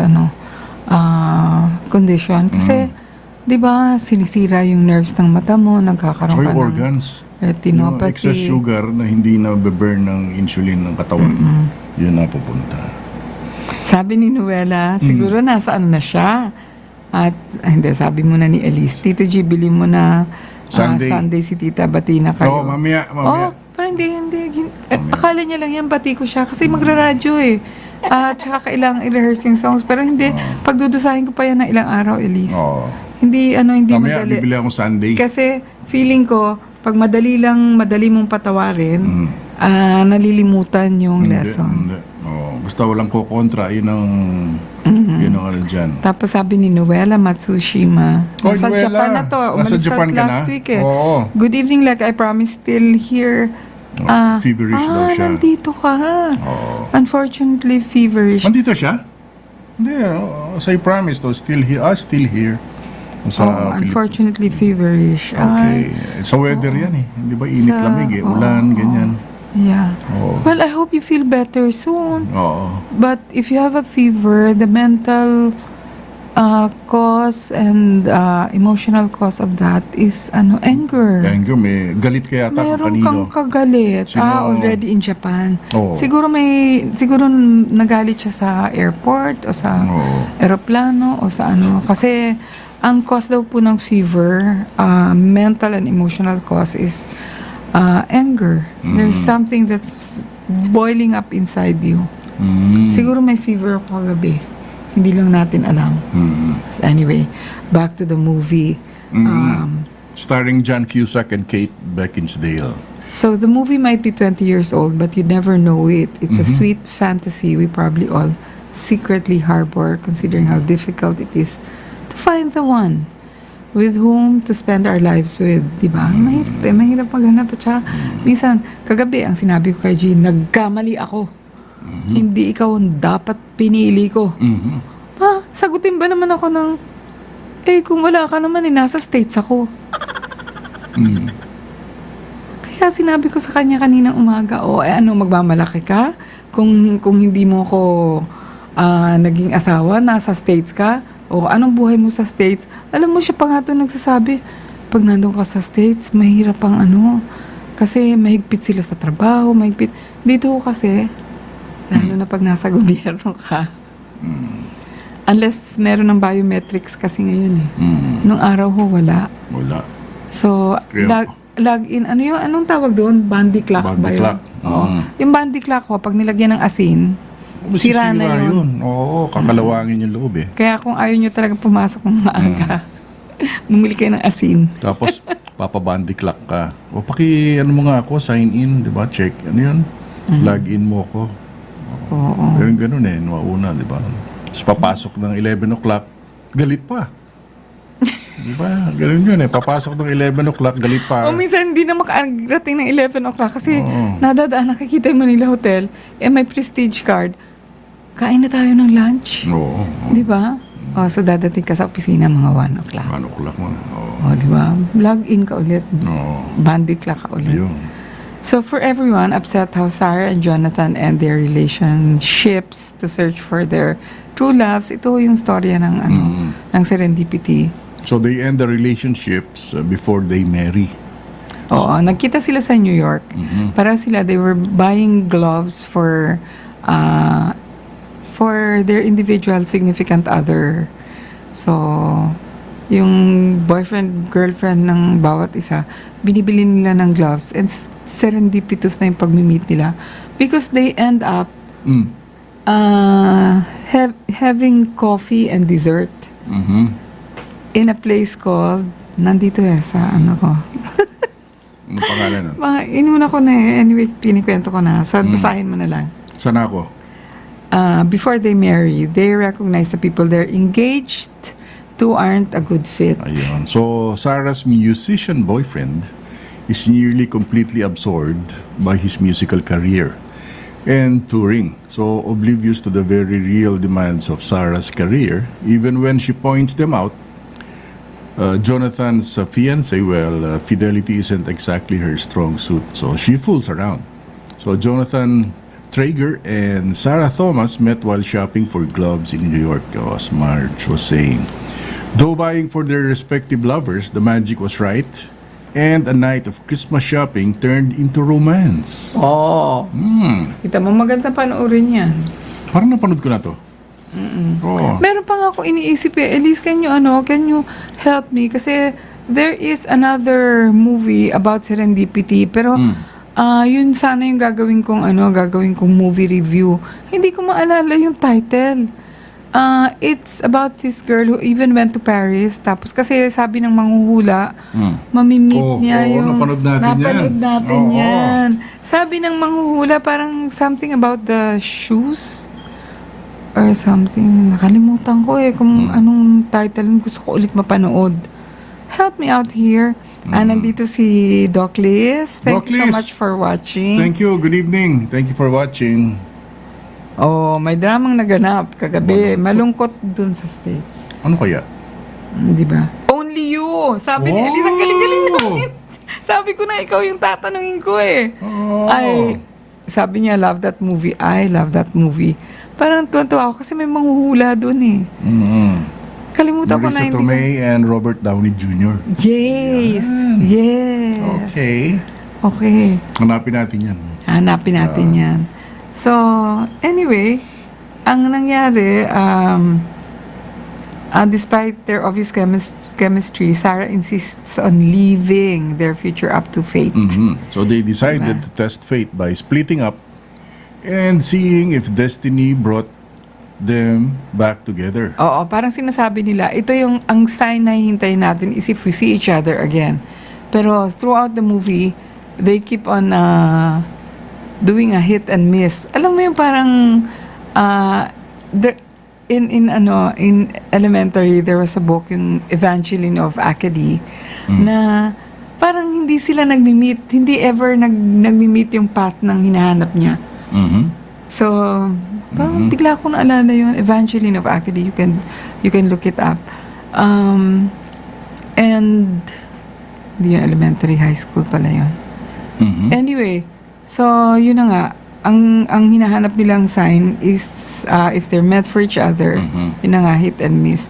condition. Kasi, di ba, sinisira yung nerves ng mata mo, nagkakaroon So ka yung ng organs, yung retinopathy. excess sugar na hindi na burn ng insulin ng katawan, yun na pupunta. Sabi ni Noela, siguro nasa ano na siya. At, hindi, sabi mo na ni Elise, Tito G, bili mo na Sunday si Tita, bati na kayo. Oo, mamaya. Oh, pero hindi. Akala niya lang yan, bati ko siya. Kasi magra-radyo eh. Tsaka kailangan i-rehearse yung songs. Pero hindi, pagdudusahin ko pa yan ng ilang araw, Elise. Oo. Hindi Mamaya, madali. bibili akong Sunday. Kasi feeling ko, pag madali mong patawarin, nalilimutan yung lesson. Hindi. Oh, basta walang kukontra, yun ang ano dyan. Tapos sabi ni Noela Matsushima, Oh, nasa Noela, Japan na to. nasa Umalis Japan ka last na? week eh. Oo. Good evening, like I promised, still here. Feverish daw siya. Nandito ka. Oo. Unfortunately, feverish. Nandito siya? Hindi, as I promised, still here. Still here. Sa Pilipinas. Unfortunately, feverish. Okay. Sa weather yan eh. Hindi ba init lamig eh. Ulan, ganyan. Yeah. Oo. Well, I hope you feel better soon. Oo. But if you have a fever, the mental cause and emotional cause of that is anger. Anger, may galit ka yata kung Meron kanino. kang kagalit. Sino? Already in Japan. Oo. Siguro nagalit siya sa airport o sa Oo. eroplano o sa ano. Kasi ang cause daw po ng fever, mental and emotional cause is anger. There's something that's boiling up inside you. Siguro may fever ako kagabi. Hindi lang natin alam. Anyway, back to the movie. Starring John Cusack and Kate Beckinsale. So the movie might be 20 years old, but you never know it. It's a sweet fantasy we probably all secretly harbor, considering how difficult it is to find the one with whom to spend our lives with, di ba? Mahirap maghanap. At saka, minsan, kagabi, ang sinabi ko kay Jean, nagkamali ako. Hindi ikaw ang dapat pinili ko. Sagutin ba naman ako ng, kung wala ka naman, nasa States ako. Kaya sinabi ko sa kanya kaninang umaga, magmamalaki ka? Kung hindi mo ko naging asawa, nasa States ka? O anong buhay mo sa States? Alam mo, siya pa nga ito nagsasabi, pag nandun ka sa States, mahirap ang kasi mahigpit sila sa trabaho, mahigpit. Dito kasi, lalo na pag nasa gobyerno ka, unless meron ng biometrics kasi ngayon eh. Nung araw ho, wala. Wala. So, log-in, anong tawag doon? Bandy clock ba yun? Clock. Oo. Yung bandy clock ho, pag nilagyan ng asin, sira na yun. Oo, kakalawangin yung loob eh. Kaya kung ayaw nyo talaga pumasok ng maaga, bumili kayo ng asin. Tapos, papabandy clock ka. O mo nga ako, sign in, di ba? Check. Ano yun? Log in mo ako. Oo. Pero ganun eh, nauna, di ba? Tapos papasok ng 11 o'clock, galit pa. Di ba? Ganun yun eh. Papasok ng 11 o'clock, galit pa. O minsan hindi na makarating ng 11 o'clock kasi nadadaan, nakikita yung Manila Hotel, may prestige card. Kain na tayo ng lunch. Oo. Di ba? So dadating ka sa opisina mga 1 o'clock. 1 o'clock mo. Di ba? Log in ka ulit. Oo. Bandit clock ka ulit. Ayun. So for everyone upset how Sarah and Jonathan end their relationships to search for their true loves, ito yung storya ng ng serendipity. So they end the relationships before they marry. Oo, nagkita sila sa New York. Para sila, they were buying gloves for their individual significant other. So, yung boyfriend, girlfriend ng bawat isa, binibili nila ng gloves, and serendipitous na yung pag-meet nila because they end up having coffee and dessert in a place called, nandito sa ano ko. Ano pangalan nun? Inuna ko na anyway, pinikwento ko na. So, basahin mo na lang. Saan ako? Before they marry, they recognize the people they're engaged to aren't a good fit. Ayun. So, Sarah's musician boyfriend is nearly completely absorbed by his musical career and touring. So, oblivious to the very real demands of Sarah's career, even when she points them out. Jonathan's fiancé, fidelity isn't exactly her strong suit, so she fools around. So, Jonathan Traeger and Sarah Thomas met while shopping for gloves in New York, as Marge was saying. Though buying for their respective lovers, the magic was right, and a night of Christmas shopping turned into romance. Oh. Kita mo, maganda panoorin yan. Parang napanood ko na to. Oh. Meron pa nga ako iniisip Elise, can you help me? Kasi there is another movie about serendipity, pero yun sana yung gagawin kong movie review. Hindi ko maalala yung title. It's about this girl who even went to Paris. Tapos kasi sabi ng manghuhula, mamimit niya yung... napanood natin yan. Sabi ng manghuhula parang something about the shoes or something. Nakalimutan ko kung anong title. Gusto ko ulit mapanood. Help me out here. Nandito si Doc Liz. Thank you so much for watching. Thank you. Good evening. Thank you for watching. Oh, may dramang naganap kagabi. Malungkot dun sa States. Ano kaya? Di ba? Only You! Sabi ni Elise, ang galing-galing namin. Sabi ko na ikaw yung tatanungin ko Ay, sabi niya, love that movie. I love that movie. Parang tuwan-tuwa ako kasi may manghuhula dun Kalimutan ko na Marisa Tomei and Robert Downey Jr. Yes. Yes. Okay. Hanapin natin yan. So, anyway, ang nangyari, despite their obvious chemistry, Sarah insists on leaving their future up to fate. So they decided to test fate by splitting up and seeing if destiny brought them back together. Oo, parang sinasabi nila, ito yung ang sign na hihintayin natin is if we see each other again. Pero throughout the movie, they keep on doing a hit and miss. Alam mo yung parang in elementary there was a book yung Evangeline of Acadie na parang hindi sila nagmi-meet, hindi ever nagmi-meet yung path ng hinahanap niya. So bigla ko naalala yun, Evangeline of Acadie, you can look it up. And hindi yun elementary, high school pala yun. Anyway, so yun na nga, ang hinahanap nilang sign is if they're meant for each other, yun na nga, hit and miss.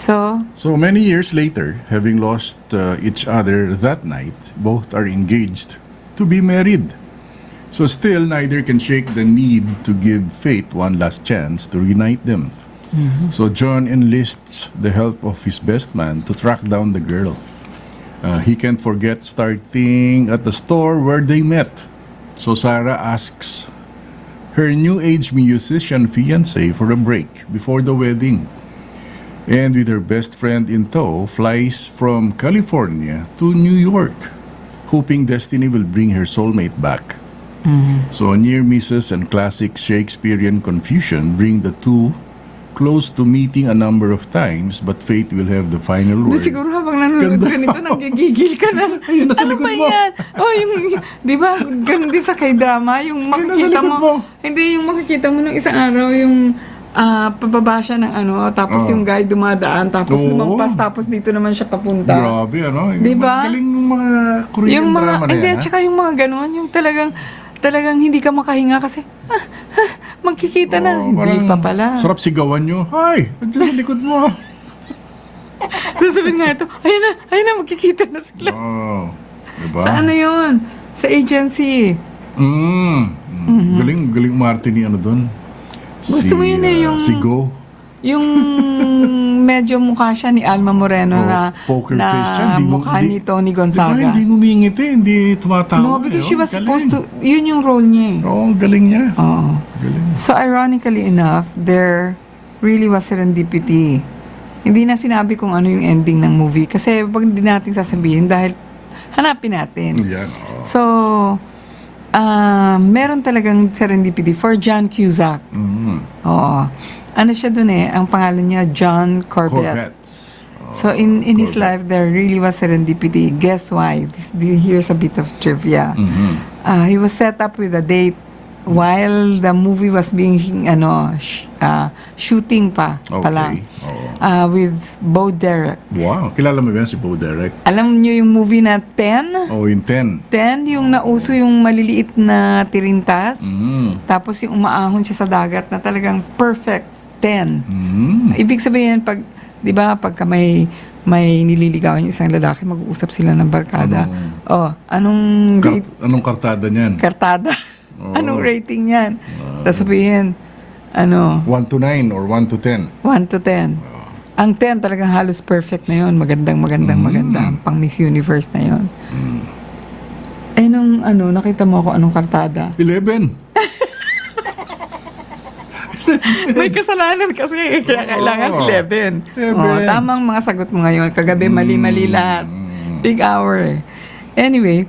So many years later, having lost each other that night, both are engaged to be married. So still, neither can shake the need to give fate one last chance to reunite them. So John enlists the help of his best man to track down the girl. He can't forget starting at the store where they met. So Sarah asks her new age musician fiancé for a break before the wedding. And with her best friend in tow, flies from California to New York, hoping destiny will bring her soulmate back. So near misses and classic Shakespearean confusion bring the two close to meeting a number of times, but fate will have the final word. Siguro habang nanonood ka nito, nanggigigil ka na. Ayun, nasa ano likod ba mo. yan? Di ba, ganun din sa K-drama, yung makikita mo, hindi yung makikita mo ng isang araw, yung pababa siya ng tapos yung guy dumadaan, tapos lumampas, tapos dito naman siya papunta. Grabe, Diba? Magaling yung mga Korean drama na yan. Hindi, tsaka yung mga ganun, yung talagang hindi ka makahinga kasi magkikita na. Hindi pa pala. Sarap sigawan nyo. Ay, andyan sa likod mo. Sasabihin nga ito, ayun na, magkikita na sila. Diba? Sa ano yun? Sa agency. Galing umarte ni ano doon. Gusto mo yun yung... Si Go. Yung medyo mukha siya ni Alma Moreno na poker face siya. mukha ni Tony Gonzaga. Diba, hindi ngumingiti, hindi tumatawa. No, because she was supposed to... Yun yung role niya. Oo, galing niya. Oo. Galing. So, ironically enough, there really was serendipity. Hindi na sinabi kung ano yung ending ng movie. Kasi wag hindi natin sasabihin dahil hanapin natin. Yan. So, meron talagang serendipity for John Cusack. Oo. Ano siya dun ang pangalan niya, John Corbett. So, in his life, there really was serendipity. Guess why? Here's a bit of trivia. He was set up with a date while the movie was being, shooting pa lang. With Bo Derek. Wow, kilala mo ba yan si Bo Derek? Alam niyo yung movie na 10? Oh, yung 10. 10, yung nauso yung maliliit na tirintas. Tapos yung umaahon siya sa dagat na talagang perfect 10. Ibig sabihin, pag, di ba, pagka may nililigawan yung isang lalaki, mag-uusap sila ng barkada. Anong kartada niyan? Kartada. Anong rating niyan? Tapos sabihin, 1 to 9 or 1 to 10? 1 to 10. Ang 10 talagang halos perfect na yon. Magandang. Ang pang Miss Universe na yon. Nung nakita mo ako anong kartada? 11. May kasalanan kasi, kaya kailangan 11. Tamang mga sagot mo ngayon. Kagabi, mali-mali lahat. Big hour Anyway,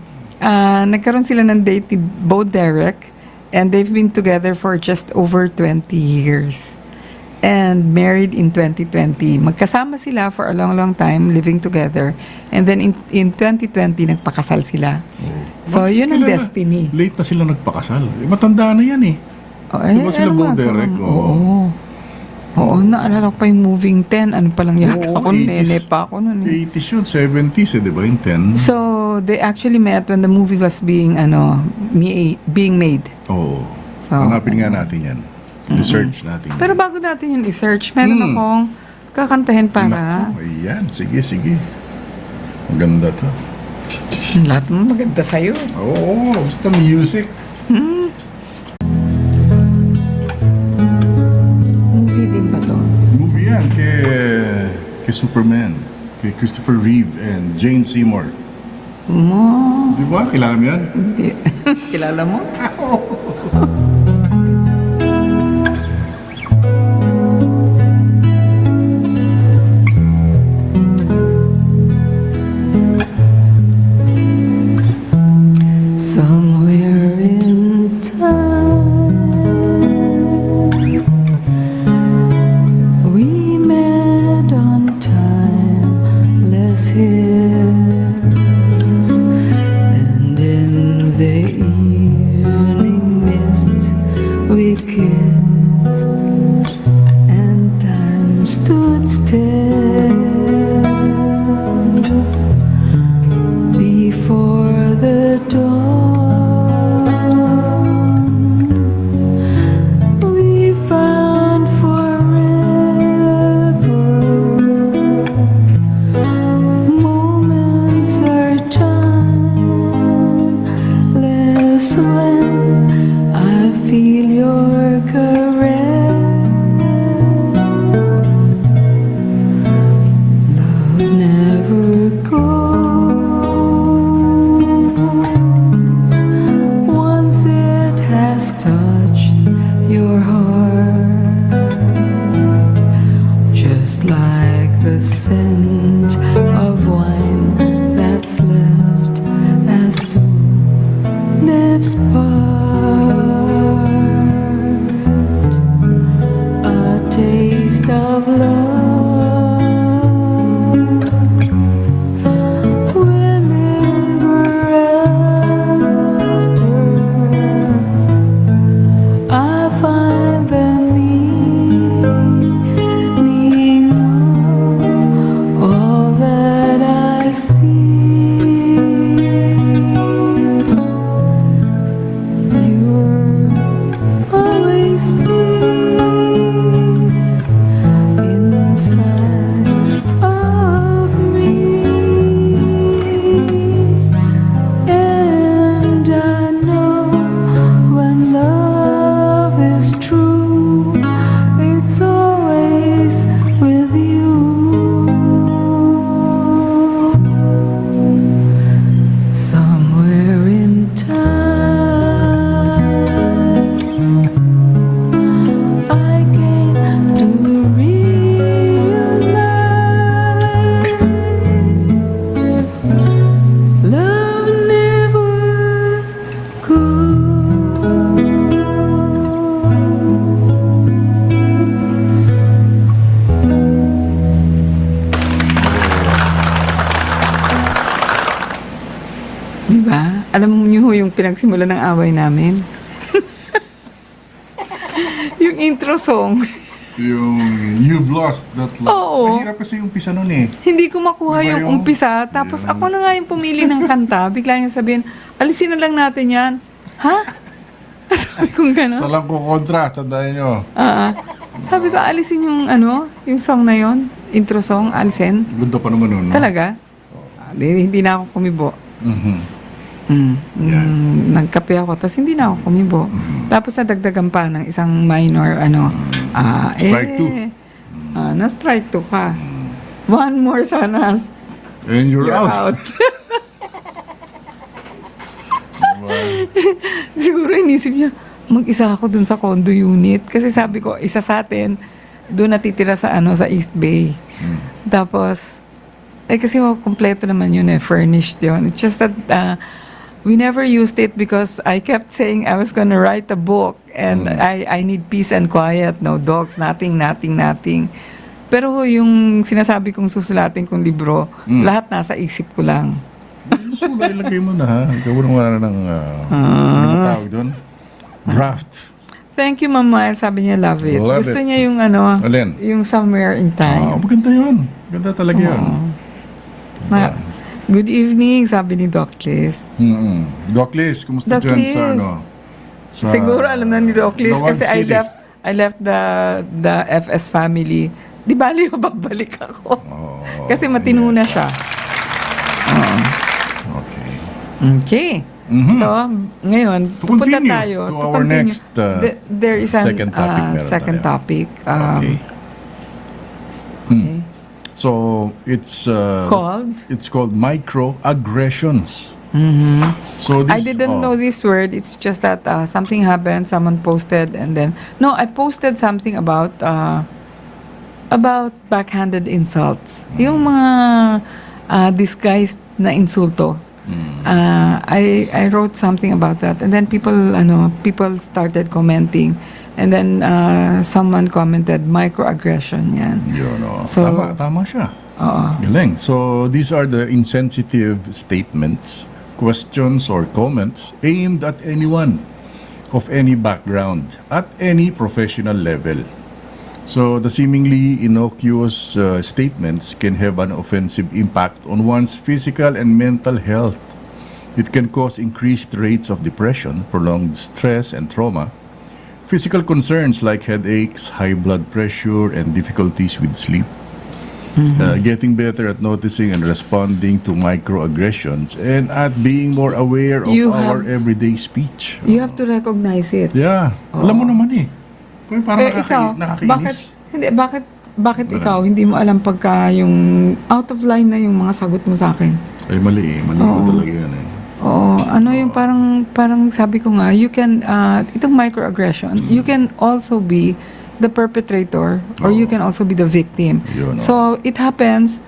nagkaroon sila ng date ni Bo Derek, and they've been together for just over 20 years. And married in 2020. Magkasama sila for a long time, living together. And then in 2020, nagpakasal sila. So, yun ang destiny. Late na sila nagpakasal. Matanda na yan diba sila Bo Derek? Oo, naalala ko pa yung Moving 10. Ano pa lang yata ako, nene pa ako nun 80s yun, 70s diba yung 10? So, they actually met when the movie was being made. So, hanapin nga natin yan. Research natin. Pero bago natin yung research, meron akong kakantahin para. Ayan, sige. Maganda to. Lahat mo maganda sa'yo. Basta music. Movie din ba to? Movie yan kay Superman, kay Christopher Reeve and Jane Seymour. Di ba? Kilala mo yan? Hindi. Kilala mo? Somewhere in time, we met on timeless hills, and in the evening mist we kissed, and time stood still before the dawn. We found forever moments are timeless when I feel your caress. Love never goes once it has touched your heart, just like the scent of wine that's left as two lips part, a taste of love will linger after I find the meaning of all that I see. Alam niyo ho yung pinagsimula ng away namin? Yung intro song. Yung You've Lost That Love. Oo. Mahirap kasi yung umpisa nun eh. Hindi ko makuha Diba yung yung- umpisa. Tapos Yeah. ako na nga yung pumili ng kanta. Bigla niya sabihin, alisin na lang natin yan. Ha? Sabi kong gano'n. Sa lang ko kontra, tandaan nyo. Sabi ko, alisin yung yung song na yon, intro song, alisin. Ganda pa naman nun. No? Talaga? Hindi na ako kumibo. Mhm. Nagkape ako, tapos hindi na ako kumibo. Tapos nadagdagan pa ng isang minor, Strike two. na-strike 2 ka. One more sana. And you're out. Out. Siguro inisip niya, mag-isa ako dun sa condo unit. Kasi sabi ko, isa sa atin, doon natitira sa sa East Bay. Tapos, kasi kompleto naman yun furnished yun. It's just that, we never used it because I kept saying I was gonna write a book and I need peace and quiet, no dogs, nothing. Pero yung sinasabi kong susulatin kong libro, lahat nasa isip ko lang. So, ilagay mo na ha. Gawin mo na ng, ano ba tawag doon? Draft. Thank you, Mama. Sabi niya, love it. Love Gusto it. niya yung Alin? yung Somewhere in Time. Maganda yun. Maganda talaga yun. Good evening, sabi ni Doc Liz. Doc Liz, kumusta Doc dyan Liz. sa Siguro alam na ni Doc Liz Lawag kasi City? I left the FS family. Di bali babalik ako. Kasi matino na siya. Okay. Okay. So, ngayon, To pupunta continue tayo. to our continue. next, there is an second topic meron second tayo. topic. Okay. Okay. So, it's Called? microaggressions. So this, I didn't know this word. It's just that something happened. Someone posted, and then I posted something about backhanded insults. Yung mga disguised na insulto. I wrote something about that, and then people started commenting, and then someone commented microaggression. Yan. Yun, So, tama siya. Oo. Galing. So these are the insensitive statements, questions, or comments aimed at anyone of any background at any professional level. So the seemingly innocuous statements can have an offensive impact on one's physical and mental health. It can cause increased rates of depression, prolonged stress and trauma, physical concerns like headaches, high blood pressure, and difficulties with sleep. Getting better at noticing and responding to microaggressions and at being more aware of our everyday speech. You have to recognize it. Yeah. Alam mo naman eh. Parang Ikaw, nakakainis. bakit ikaw hindi mo alam pagka yung out of line na yung mga sagot mo sa akin? Ay, mali eh. Mali ko talaga yan eh. Oo, yung parang sabi ko nga, you can, itong microaggression, you can also be the perpetrator or you can also be the victim. Yun, So, it happens,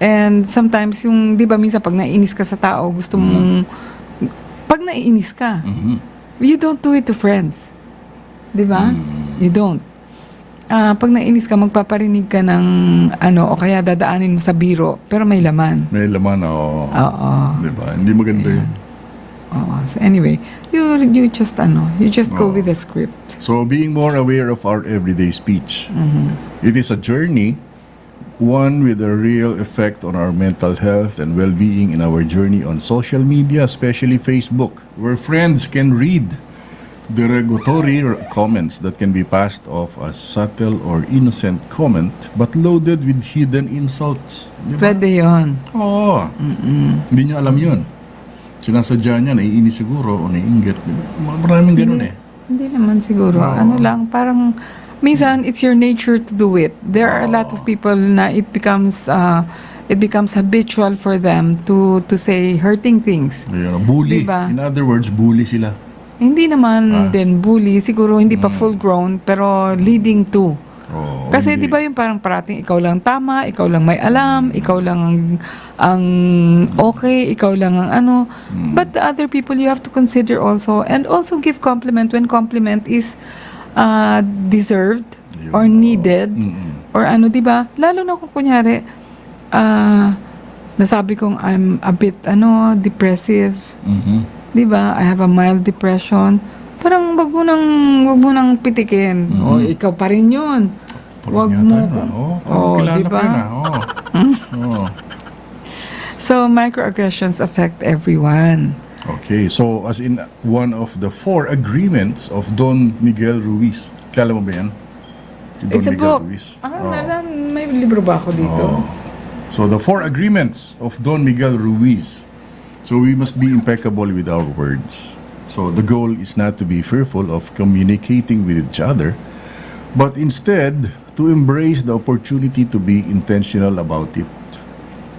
and sometimes yung, di ba minsan pag naiinis ka sa tao, gusto mong, pag naiinis ka, you don't do it to friends. Di ba? You don't. Pag nainis ka, magpaparinig ka ng o kaya dadaanin mo sa biro, pero may laman. May laman, oo. Oo. Diba? Hindi maganda yun. Oo. So anyway, you just go with the script. So, being more aware of our everyday speech. It is a journey, one with a real effect on our mental health and well-being in our journey on social media, especially Facebook, where friends can read derogatory comments that can be passed off as subtle or innocent comment but loaded with hidden insults. Di ba? Pwede yun. Oo. Hindi niya alam yun. Sinasadya niya, naiinis siguro o naiinggit. Diba? Maraming ganun eh. Hindi naman siguro. Parang minsan it's your nature to do it. There are a lot of people na it becomes habitual for them to say hurting things. Ayun, bully. Diba? In other words, bully sila. Hindi naman din bully, siguro hindi pa full grown pero leading to. Kasi di ba yung parang parating ikaw lang tama, ikaw lang may alam, ikaw lang ang okay, ikaw lang ang But the other people you have to consider also, and also give compliment when compliment is deserved or needed or di ba? Lalo na kung kunyari nasabi kong I'm a bit depressive. Di ba? I have a mild depression. Parang wag mo nang pitikin. O, ikaw pa rin yun. Wag mo. Kilala diba? ko yun, Oh. So, microaggressions affect everyone. Okay, so as in one of the 4 agreements of Don Miguel Ruiz. Kilala mo ba yan? Si Don It's a Miguel book. Ruiz. May libro ba ako dito? So the 4 agreements of Don Miguel Ruiz. So we must be impeccable with our words. So the goal is not to be fearful of communicating with each other, but instead to embrace the opportunity to be intentional about it.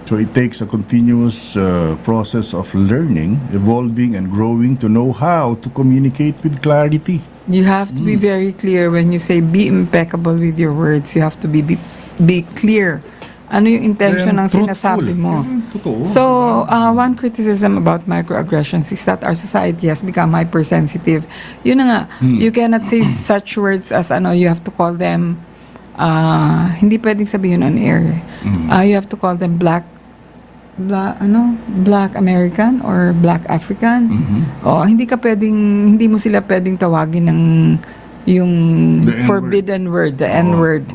So it takes a continuous process of learning, evolving, and growing to know how to communicate with clarity. You have to be very clear when you say be impeccable with your words. You have to be clear. Ano yung intention ng sinasabi mo? Totoo. So, one criticism about microaggressions is that our society has become hypersensitive. Yun na nga, you cannot say such words as you have to call them, hindi pwedeng sabihin on air. You have to call them black American or black African. Hindi mo sila pwedeng tawagin ng yung forbidden word, the N-word.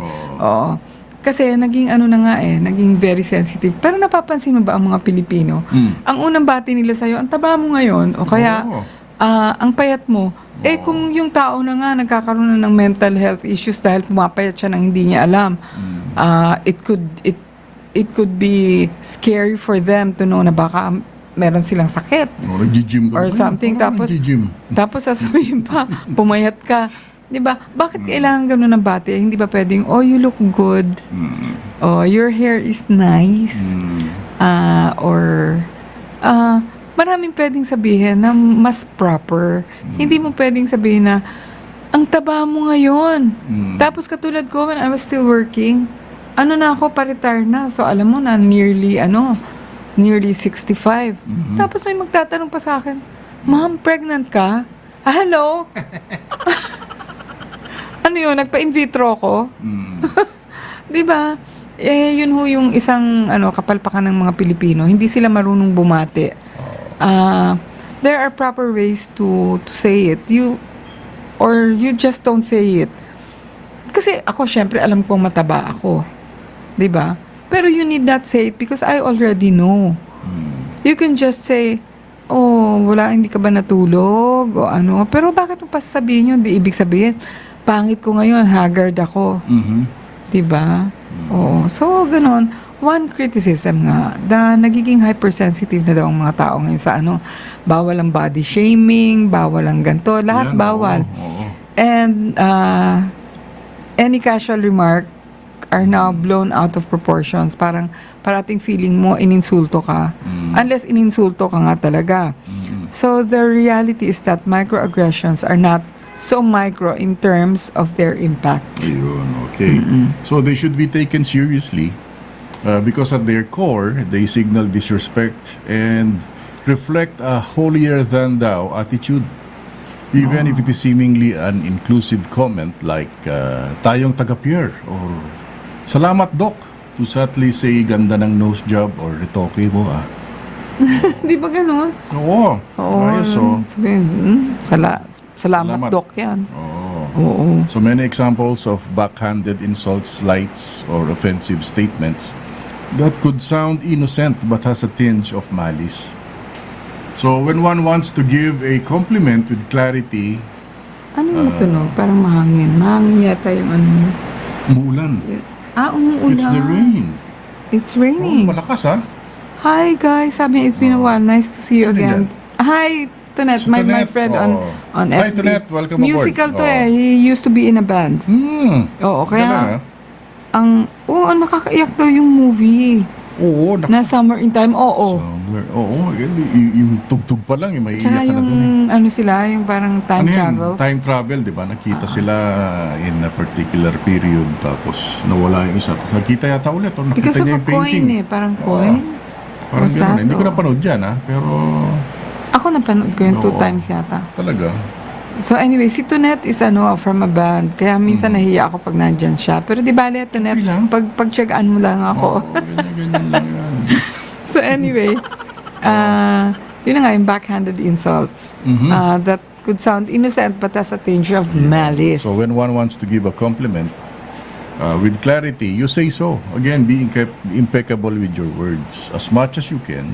Kasi naging naging very sensitive. Pero napapansin mo ba ang mga Pilipino? Ang unang bati nila sa'yo, ang taba mo ngayon, o kaya ang payat mo. Kung yung tao na nga nagkakaroon na ng mental health issues dahil pumapayat siya nang hindi niya alam, it could be scary for them to know na baka meron silang sakit or something. Tapos sasabihin pa, pumayat ka. Diba? Bakit kailangan ganun ng bati? Hindi ba pwedeng, you look good. Your hair is nice. Maraming pwedeng sabihin na mas proper. Hindi mo pwedeng sabihin na, ang taba mo ngayon. Tapos katulad ko, when I was still working, na ako, pa-retire na. So, alam mo na, nearly 65. Tapos may magtatanong pa sa akin, Ma'am, pregnant ka? Hello? Nagpa-in vitro ko? Diba? Yun yung isang kapalpakan ng mga Pilipino. Hindi sila marunong bumati. There are proper ways to say it. You just don't say it. Kasi ako, syempre, alam kong mataba ako. Diba? Pero you need not say it because I already know. You can just say, hindi ka ba natulog? O ano. Pero bakit mo pa sasabihin yun? Di ibig sabihin, pangit ko ngayon, haggard ako. Diba? So, ganun. One criticism nga, nagiging hypersensitive na daw ang mga tao ngayon sa bawal ang body shaming, bawal ang ganito, lahat bawal. And, any casual remark are now blown out of proportions. Parang parating feeling mo, ininsulto ka. Unless ininsulto ka nga talaga. So, the reality is that microaggressions are not so micro in terms of their impact. Ayun, okay. So, they should be taken seriously because at their core, they signal disrespect and reflect a holier-than-thou attitude. Even if it is seemingly an inclusive comment like tayong taga-Pierre or salamat Doc to subtly say ganda ng nose job or retoke mo Di ba ganun? Oo. Ayos Sabihin, salamat Doc yan. Oo. So many examples of backhanded insults, slights, or offensive statements that could sound innocent but has a tinge of malice. So when one wants to give a compliment with clarity, yung tunog? Parang mahangin. Mahangin yata yung umuulan. Umuulan. It's the rain. It's raining. Malakas Hi guys, sabi it's been a while. Nice to see you again. Hi, Tonet, my friend on FB. Hi Tonet, welcome Musical aboard. to He used to be in a band. Kaya nakakaiyak daw yung movie. Na Summer in Time. Yung tugtog pa lang, may iyak ka na dun yung parang time travel. Time travel, di ba? Nakita sila in a particular period, tapos nawala yung isa. Tapos nakita yata ulit, nakita Because of niya a yung painting. coin parang coin. Parang gano'n. Hindi ko napanood yan, pero... Ako napanood ko yung 2 times yata. Talaga? So anyway, si Tonet is from a band. Kaya minsan nahiya ako pag nandyan siya. Pero di bale, Tonet, pagtsagaan mo lang ako. Ganyan lang yan. So anyway, yun na nga, yung backhanded insults that could sound innocent but has a tinge of malice. So when one wants to give a compliment, with clarity, you say so. Again, be impeccable with your words as much as you can.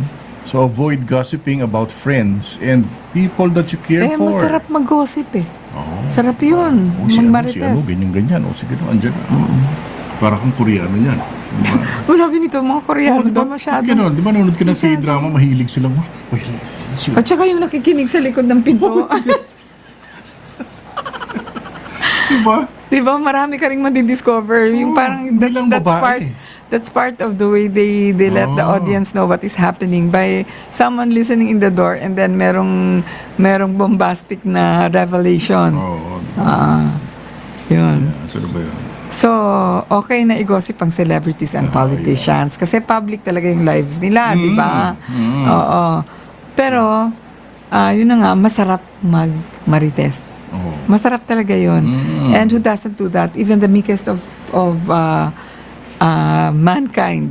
So avoid gossiping about friends and people that you care for. Masarap mag-gossip eh. Oo. Sarap yun. Si Magmarites. ganyan-ganyan. Sige, andyan. Para kang Koreano yan. Diba? Wala binito, mga Koreano ba masyado? Gano'n, di ba nanonood ka ng K-drama, mahilig sila mo. At saka yung nakikinig sa likod ng pinto. Diba? Diba, marami ka rin madidiscover. Yung parang, that's part of the way they let the audience know what is happening by someone listening in the door and then merong bombastic na revelation. Yun. Sino ba yun? So, okay na i-gossip ang celebrities and politicians kasi public talaga yung lives nila, di ba? Oo. Pero, yun na nga, masarap mag-marites. Masarap talaga yun. And who doesn't do that? Even the meekest of mankind.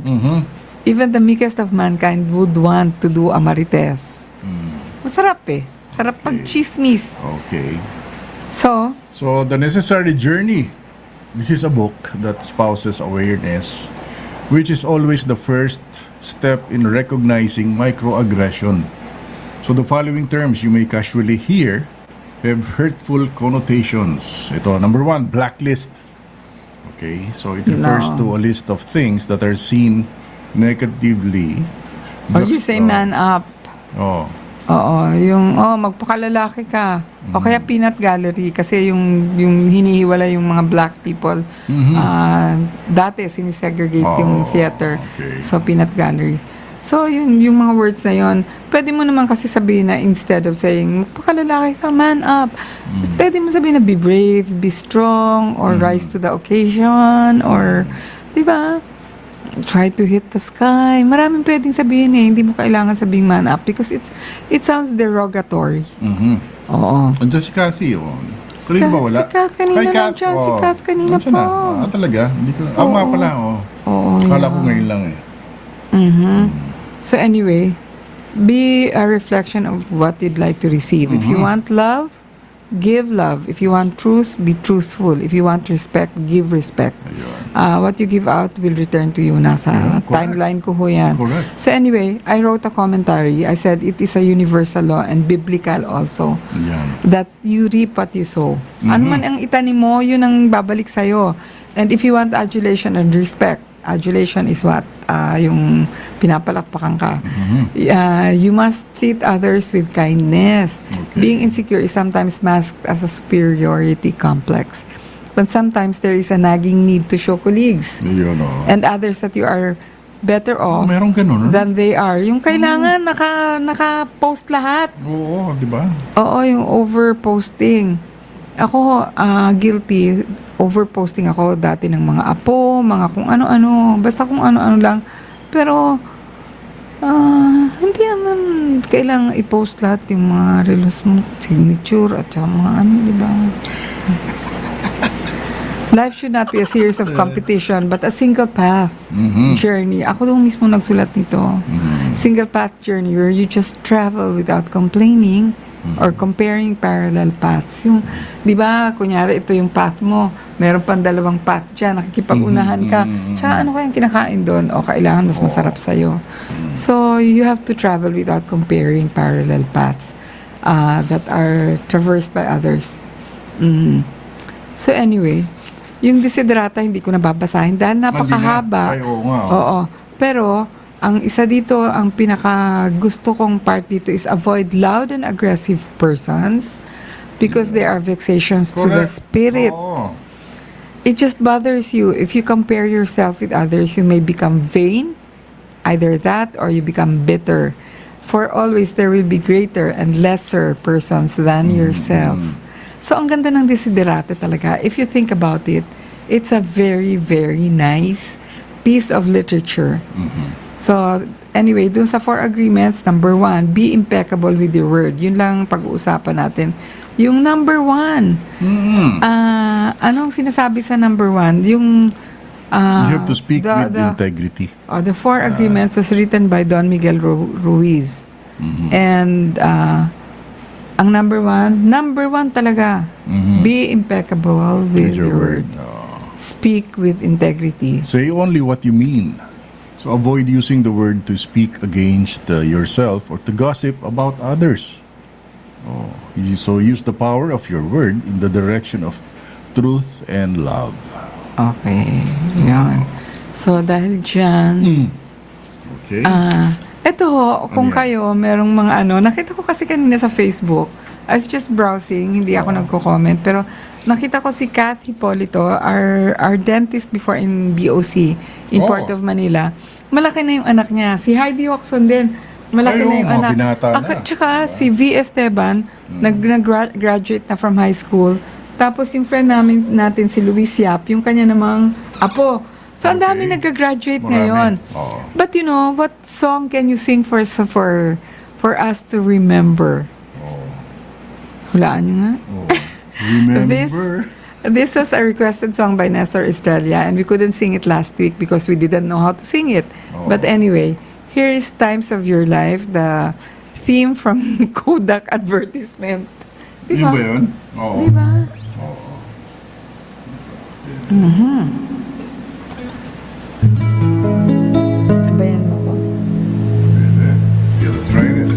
Even the meekest of mankind would want to do a marites. Masarap eh. Sarap mag-chismis. Okay. So, The Necessary Journey. This is a book that espouses awareness, which is always the first step in recognizing microaggression. So the following terms you may casually hear have hurtful connotations. Ito, number 1, blacklist. Okay, so it refers to a list of things that are seen negatively. Or you say man up. Oo, yung magpakalalaki ka. O kaya peanut gallery kasi yung hinihiwala yung mga black people. Dati sinisegregate yung theater. Okay. So peanut gallery. So yung mga words na yon, pwede mo naman kasi sabihin na instead of saying magpakalalaki ka, man up. Pwede mo sabihin na be brave, be strong, or rise to the occasion, or di ba? Try to hit the sky. Maraming pwedeng sabihin eh. Hindi mo kailangan sabihin man up because it sounds derogatory. Oo. Andiyan si Cathy, Kanina ba wala? Si Kat kanina nandiyan. Si Kat kanina pa. Talaga? Hindi ko. Nga pala, Akala ko ngayon lang eh. So anyway, be a reflection of what you'd like to receive. If you want love, give love. If you want truth, be truthful. If you want respect, give respect. What you give out will return to you. Nasa timeline ko ho yan. Correct. So anyway, I wrote a commentary. I said it is a universal law and biblical also. That you reap what you sow. Ano man ang itanim mo, yun ang babalik sa'yo. And if you want adulation and respect, adulation is what? Yung pinapalakpakan ka. You must treat others with kindness. Being insecure is sometimes masked as a superiority complex. But sometimes there is a nagging need to show colleagues and others that you are better off than they are. Yung kailangan naka-post lahat. Oo, di ba? Oo, yung overposting. Ako, guilty. Overposting ako dati ng mga apo, mga kung ano-ano. Basta kung ano-ano lang. Pero, hindi naman kailangan i-post lahat yung mga relos mo, signature, at saka mga di ba? Life should not be a series of competition, but a single path journey. Ako doon mismo nagsulat nito. Single path journey where you just travel without complaining or comparing parallel paths. Yung, di ba, kunyari, ito yung path mo. Meron pang dalawang path dyan. Nakikipag-unahan ka. Tsaka ano kayang kinakain doon? O kailangan mas masarap sa'yo. So, you have to travel without comparing parallel paths that are traversed by others. So, anyway, yung desiderata, hindi ko nababasahin dahil napakahaba. Ay, oo nga. Oo. Pero, ang isa dito, ang pinaka gusto kong part dito is avoid loud and aggressive persons because they are vexations to the spirit. It just bothers you. If you compare yourself with others, you may become vain. Either that or you become bitter. For always there will be greater and lesser persons than yourself. So, ang ganda ng desiderata talaga. If you think about it, it's a very, very nice piece of literature. So, anyway, dun sa 4 agreements, number 1, be impeccable with your word. Yun lang pag-uusapan natin. Yung number 1, anong sinasabi sa number 1? Yung, you have to speak with integrity. The 4 agreements was written by Don Miguel Ruiz. And ang number one talaga, be impeccable with your word. Speak with integrity. Say only what you mean. So avoid using the word to speak against yourself or to gossip about others. So use the power of your word in the direction of truth and love. Okay, yan. So dahil dyan, Okay. eto kung yan? kayo, merong mga nakita ko kasi kanina sa Facebook, I was just browsing, hindi ako nagko-comment, pero nakita ko si 𝗕𝘂𝗳𝗂𝗁𝗹, our dentist before in BOC, in Port of Manila. Malaki na yung anak niya. Si Heidi Wacson din, malaki na yung anak. Binata na. Tsaka si V. Esteban, nag-graduate na from high school. Tapos yung friend natin si Luis Yap, yung kanya namang apo. So, ang dami nag-graduate ngayon. But you know, what song can you sing for us to remember? Hulaan nyo nga. Remember. This was a requested song by Nestor Estrella, and we couldn't sing it last week because we didn't know how to sing it. But anyway, here is Times of Your Life, the theme from Kodak advertisement. Yun ba yun? Oo. Diba? Sabayan mo ko. Yeah, let's try this.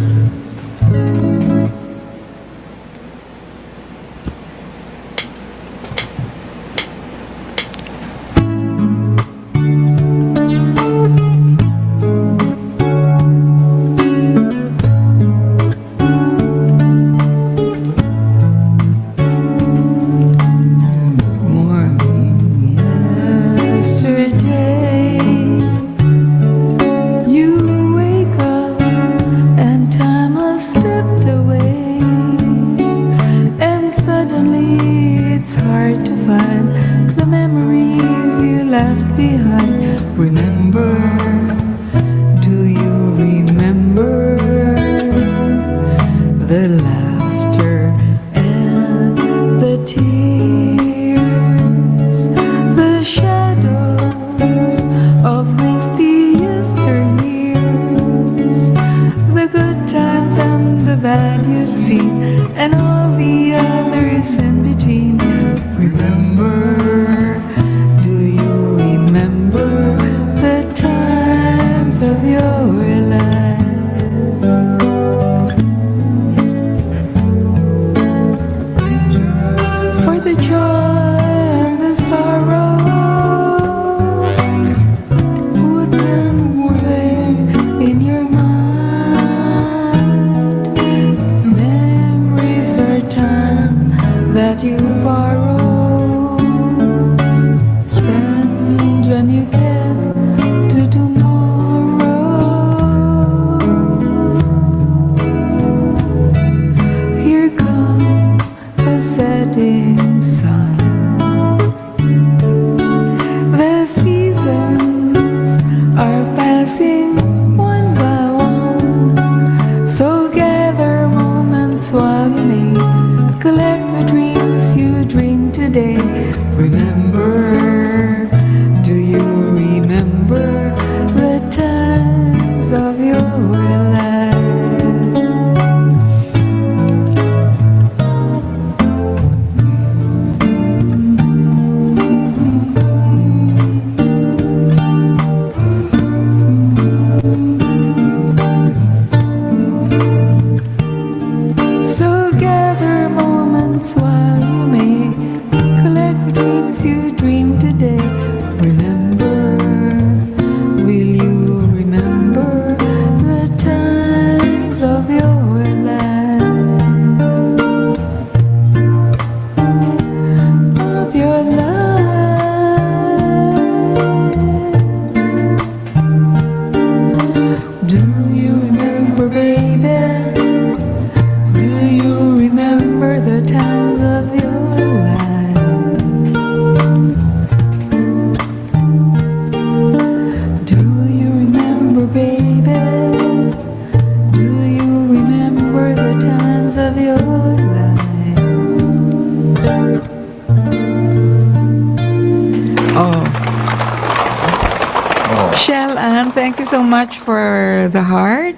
Thank you so much for the heart.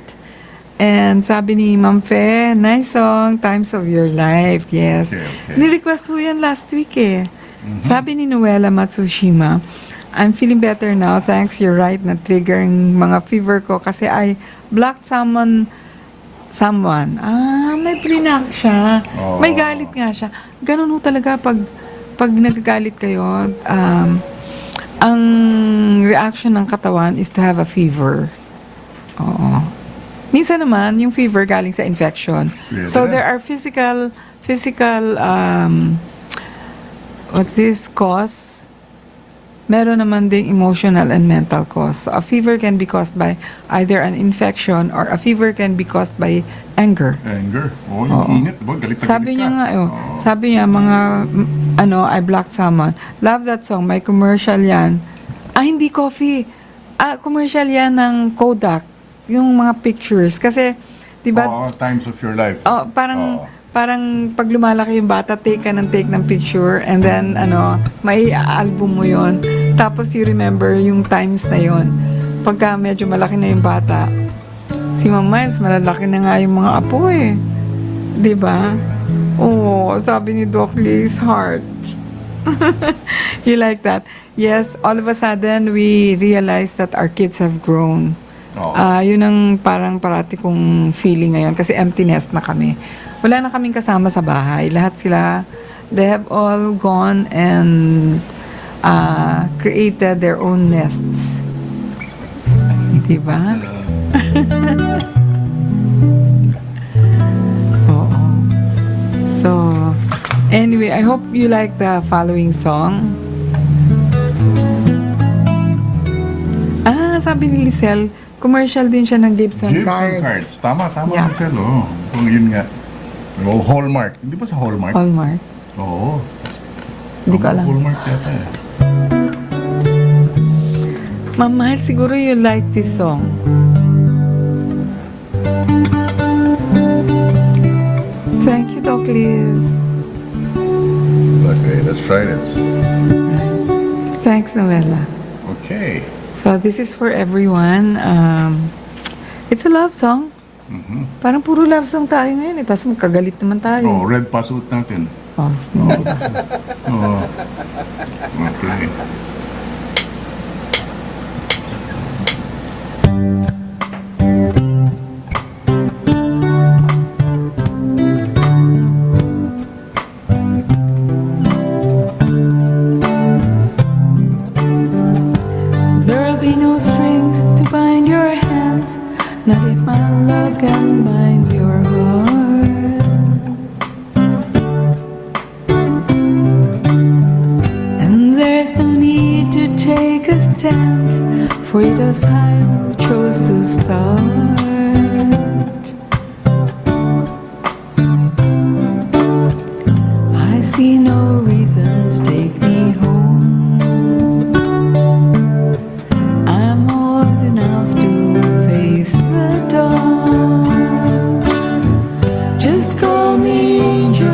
And sabi ni Ma'am Fe, nice song, Times of Your Life. Yes. Okay. Ni-request ko yan last week eh. Sabi ni Noela Matsushima, I'm feeling better now. Thanks, you're right, na-trigger ang mga fever ko kasi I blocked someone. May blinak siya. Oh. May galit nga siya. Ganun ho talaga pag nagagalit kayo, ang reaction ng katawan is to have a fever. Oo. Minsan naman, yung fever galing sa infection. Really? So, there are physical, what's this, cause? Meron naman ding emotional and mental cause. So, a fever can be caused by either an infection or a fever can be caused by anger. Anger. Oh, yung init. Diba? Galit na Sabi galit niya ka. nga, Oo. sabi niya, I blocked someone. Love that song, may commercial yan. Hindi coffee. Commercial yan ng Kodak. Yung mga pictures. Kasi, di ba? Times of Your Life. Parang pag lumalaki yung bata, take ng picture. And then, may album mo yon. Tapos, you remember yung times na yon. Pagka medyo malaki na yung bata, si Ma'am Miles, malalaki na nga yung mga apo eh. Di ba? Sabi ni Doc Lee's heart. You like that? Yes, all of a sudden, we realized that our kids have grown. Yun ang parang parati kong feeling ngayon kasi empty nest na kami. Wala na kaming kasama sa bahay. Lahat sila, they have all gone and created their own nests. Diba? Oo. So, anyway, I hope you like the following song. Sabi ni Lisel, commercial din siya ng Gibson Cards. Tama, Yeah. Marcel. Kung yun nga. Hallmark. Hindi ba sa Hallmark? Hallmark. Oo. Hindi ko alam. Hallmark yata eh. Ma'am Mahal, siguro you like this song. Thank you, Doc Liz. Okay, let's try this. Thanks, Noella. Okay. So, this is for everyone. It's a love song. Parang puro love song tayo ngayon eh. Tapos magkagalit naman tayo. Red pa suit natin. Hindi ba? Okay. There'll be no strings to bind your hands, not if my love can bind your heart. And there's no need to take a stand, for it was I who chose to start. I see no reason to take me home. I'm old enough to face the dawn. Just call me angel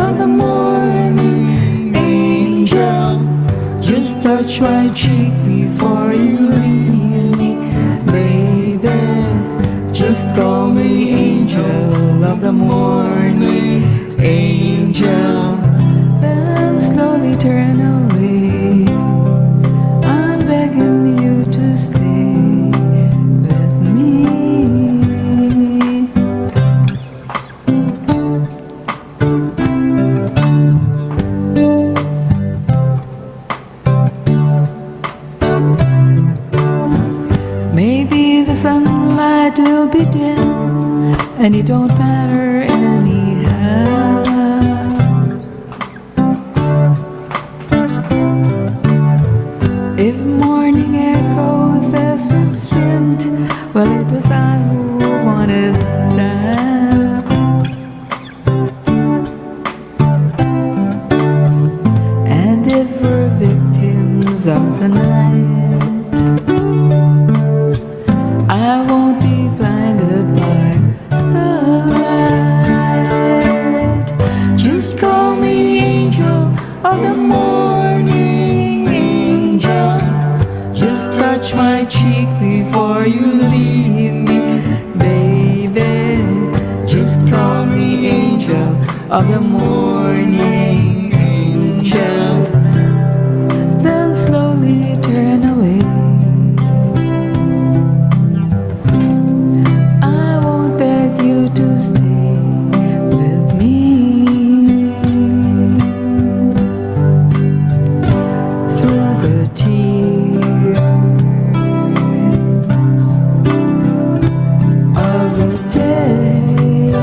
of the morning, angel. Just touch my cheek before you leave me, baby. Just call me angel of the morning, angel. Then slowly turn away. I'm begging you to stay with me. Maybe the sunlight will be dim, and it don't matter anyhow. If morning echoes as we've sinned, well, it was I who wanted that. And if we're victims of the night, I won't be blinded by the light. Just call me angel of the morning, angel. Just touch my cheek before you leave me, baby. of the morning angel, then slowly turn away. I won't beg you to stay with me through the tears of the days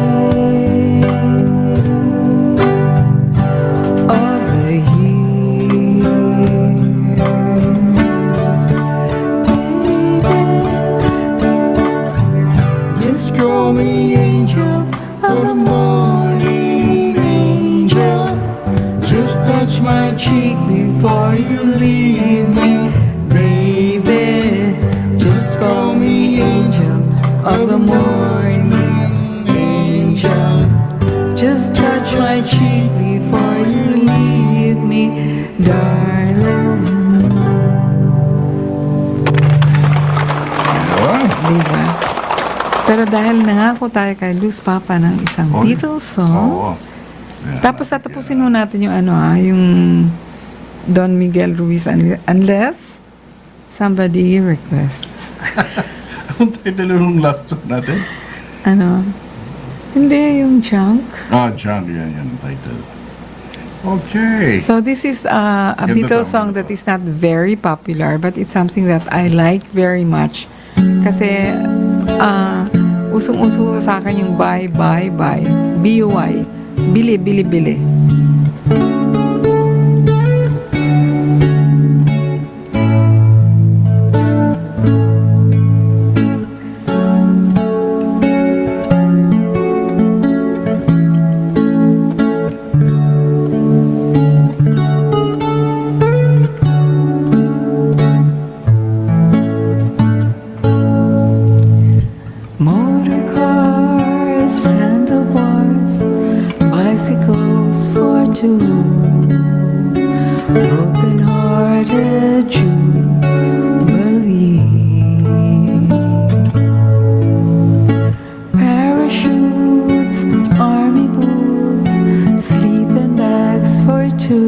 of the years, baby. Just call me angel of the morning angel. Just touch my cheek before you leave me, baby. Just call me angel of the morning angel. Just touch my cheek before you leave me, darling. Diba? Pero dahil nangako tayo kay Luz Papa ng isang Beatles song, Oo. tapos tatapusin mo natin yung yung Don Miguel Ruiz, unless somebody requests. Anong title yung last song natin? Hindi, yung Junk. Junk. Yan ang title. Okay. So this is a Ganda Beatles tama song na that to. is not very popular, but it's something that I like very much. Kasi usong-uso sa akin yung buy, B-U-Y, bili, bili, bili. Motor cars, handlebars, bicycles for two, broken-hearted jubilee, parachutes, army boots, sleeping bags for two,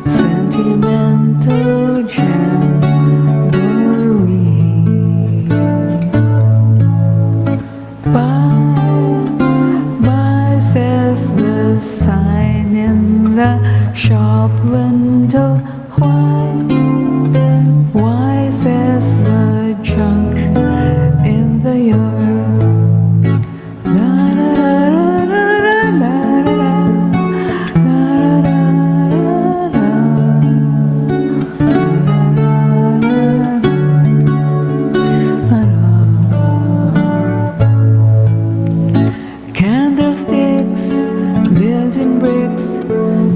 sentimental jamboree. Bye, says the sign in the shop window. Why, says the junk in the yard. La la la la la la la la la candlesticks, building bricks,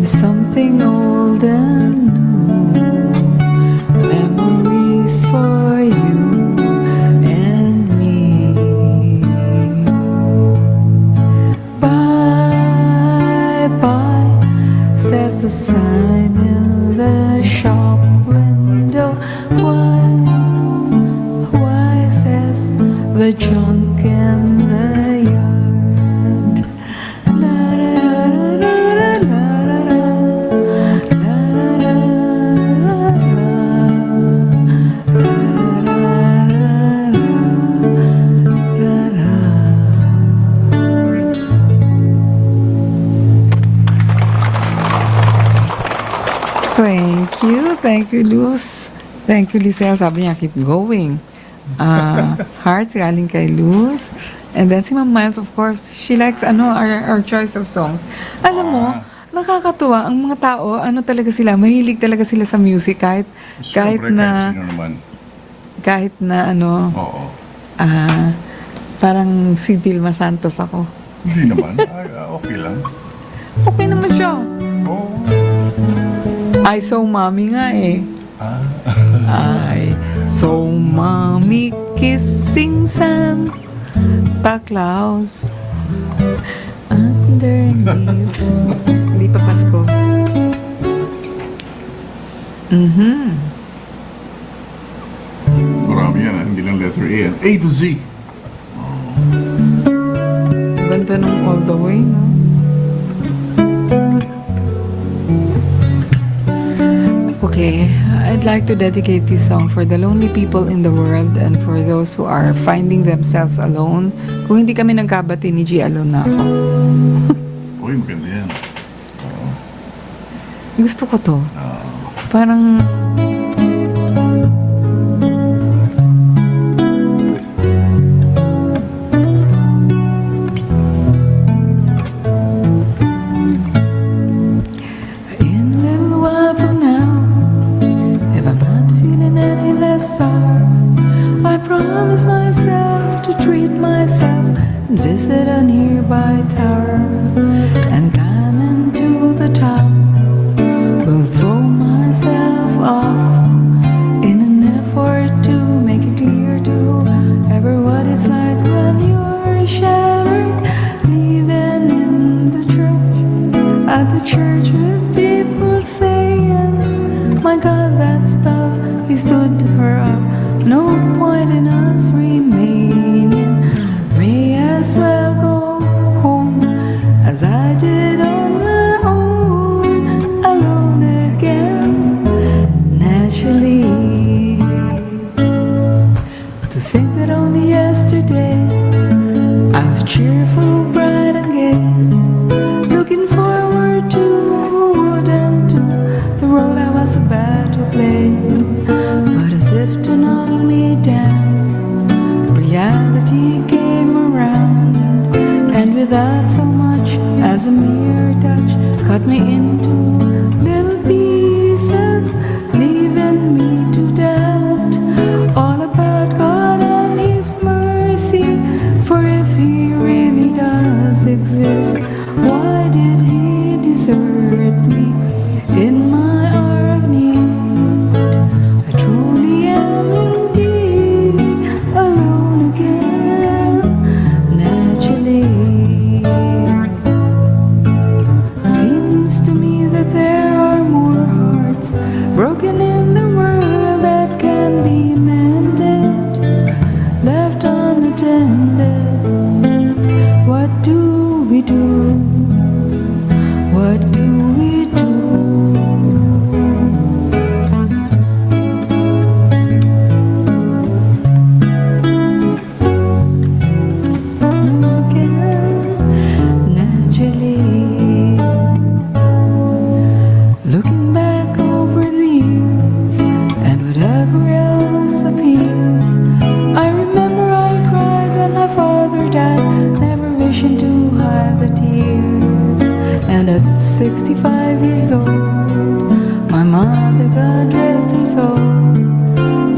something old and new, memories for you and me. Bye, bye, says the sign in the shop window. Why, says the junk in the yard. La la la la la la la la Thank you, Luz. Thank you, Lisel. Sabi niya, keep going. Hearts galing kay Luz. And then si Ma'am Miles, of course, she likes our choice of song. Alam mo, nakakatuwa ang mga tao, talaga sila, mahilig talaga sila sa music kahit Siyempre, na sino naman. kahit na Oo. parang si Vilma Santos ako. Hindi naman. Okay lang. Okay naman siya. Oo. I saw mommy nga eh. I saw mommy kissing Santa Claus underneath. Hindi pa Pasko. Marami yan, hindi lang letter A. A to Z. Ganda nung all the way, no? like to dedicate this song for the lonely people in the world and for those who are finding themselves alone. Kung hindi kami nagkabati ni G, alone na ako. Uy, maganda yan. Gusto ko to. Parang... I promise myself to treat myself and visit a nearby tower and climb into the top. Will throw myself off in an effort to make it clear to whoever what it's like when you're shattered, leaving in the church, at the church with people saying, my God, that stuff, he stood her up. No point in us remaining. May as well go home as I did on my own, alone again. Naturally, to think that only yesterday I was cheerful, bright and gay, looking forward to who wouldn't do the role I was about to play. But as if to knock me down, reality came around, and without so much as a mere touch, cut me into little pieces, leaving me to doubt all about God and His mercy. For if He really does exist, why did He desert me in my hour of need? I truly am indeed alone again, naturally. Seems to me that there are more hearts broken in the world that can be mended, left unattended. What do we do? What do we do? Naturally, looking back over the years and whatever else appears, I remember I cried when my father died, never wishing to hide the tears. And at 65 years old, my mother, God rest her soul,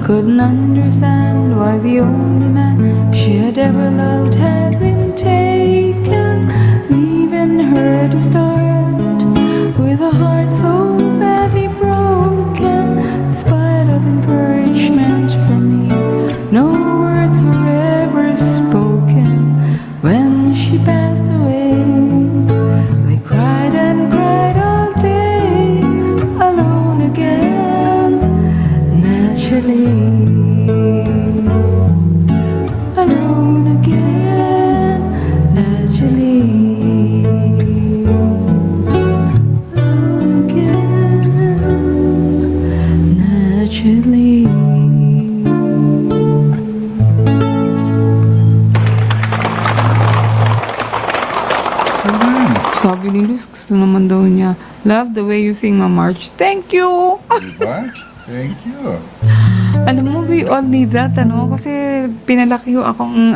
couldn't understand why the only man she had ever loved had been taken, leaving her to start with a heart so badly broken. Despite of encouragement from me, no words were ever spoken. When she passed away, they cried and cried all day, alone again, naturally. Alone again, naturally. Alone again, naturally. Sabi ni Luz, gusto naman daw niya. Love the way you sing, Ma Marge. Thank you! Diba? Thank you. Alam mo, we all need that, ano? Kasi pinalaki ho akong,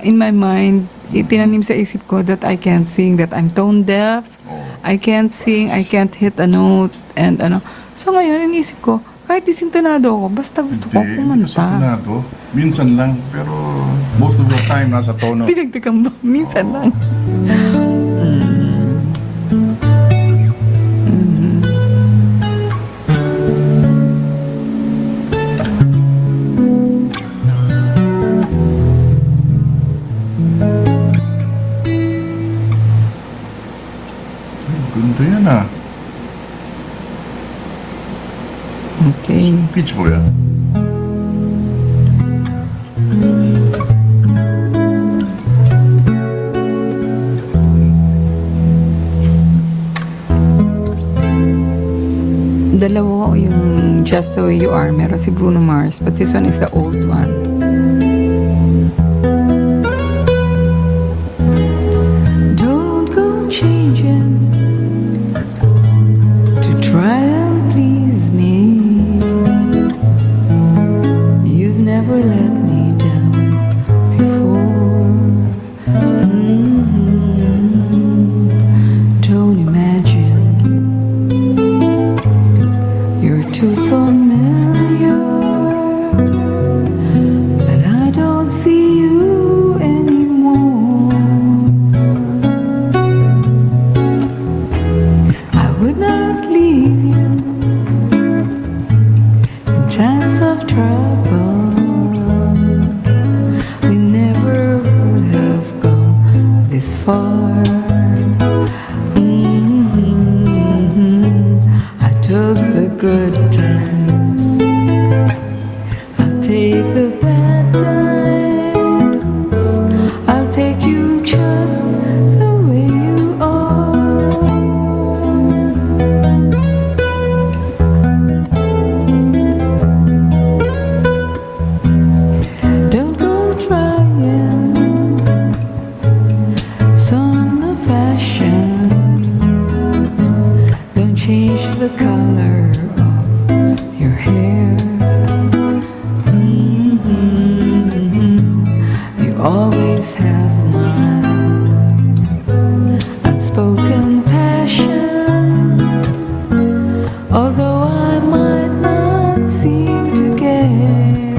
in my mind, itinanim sa isip ko that I can't sing, that I'm tone deaf, I can't sing, I can't hit a note, and So ngayon, inisip ko, kahit disintonado ako, basta gusto ko Hindi ka kumanta. satunado. Minsan lang, pero most of the time nasa tono. Dinagdagan ba? Minsan lang. Ganda yan ah. Okay. Pitch mo yan. Dalawa yung Just the Way You Are. Meron si Bruno Mars, but this one is the old one. Don't go changing to try and please me. You've never let me down before. Don't imagine you're too familiar, and I don't see you anymore. I would not leave you in times of trouble. We never would have gone this far. I took the good times, I'll take the bad times. I'll take you just the way you are. Don't go trying some new fashion. Don't change the color of your hair. You always have my unspoken passion, although I might not seem to care.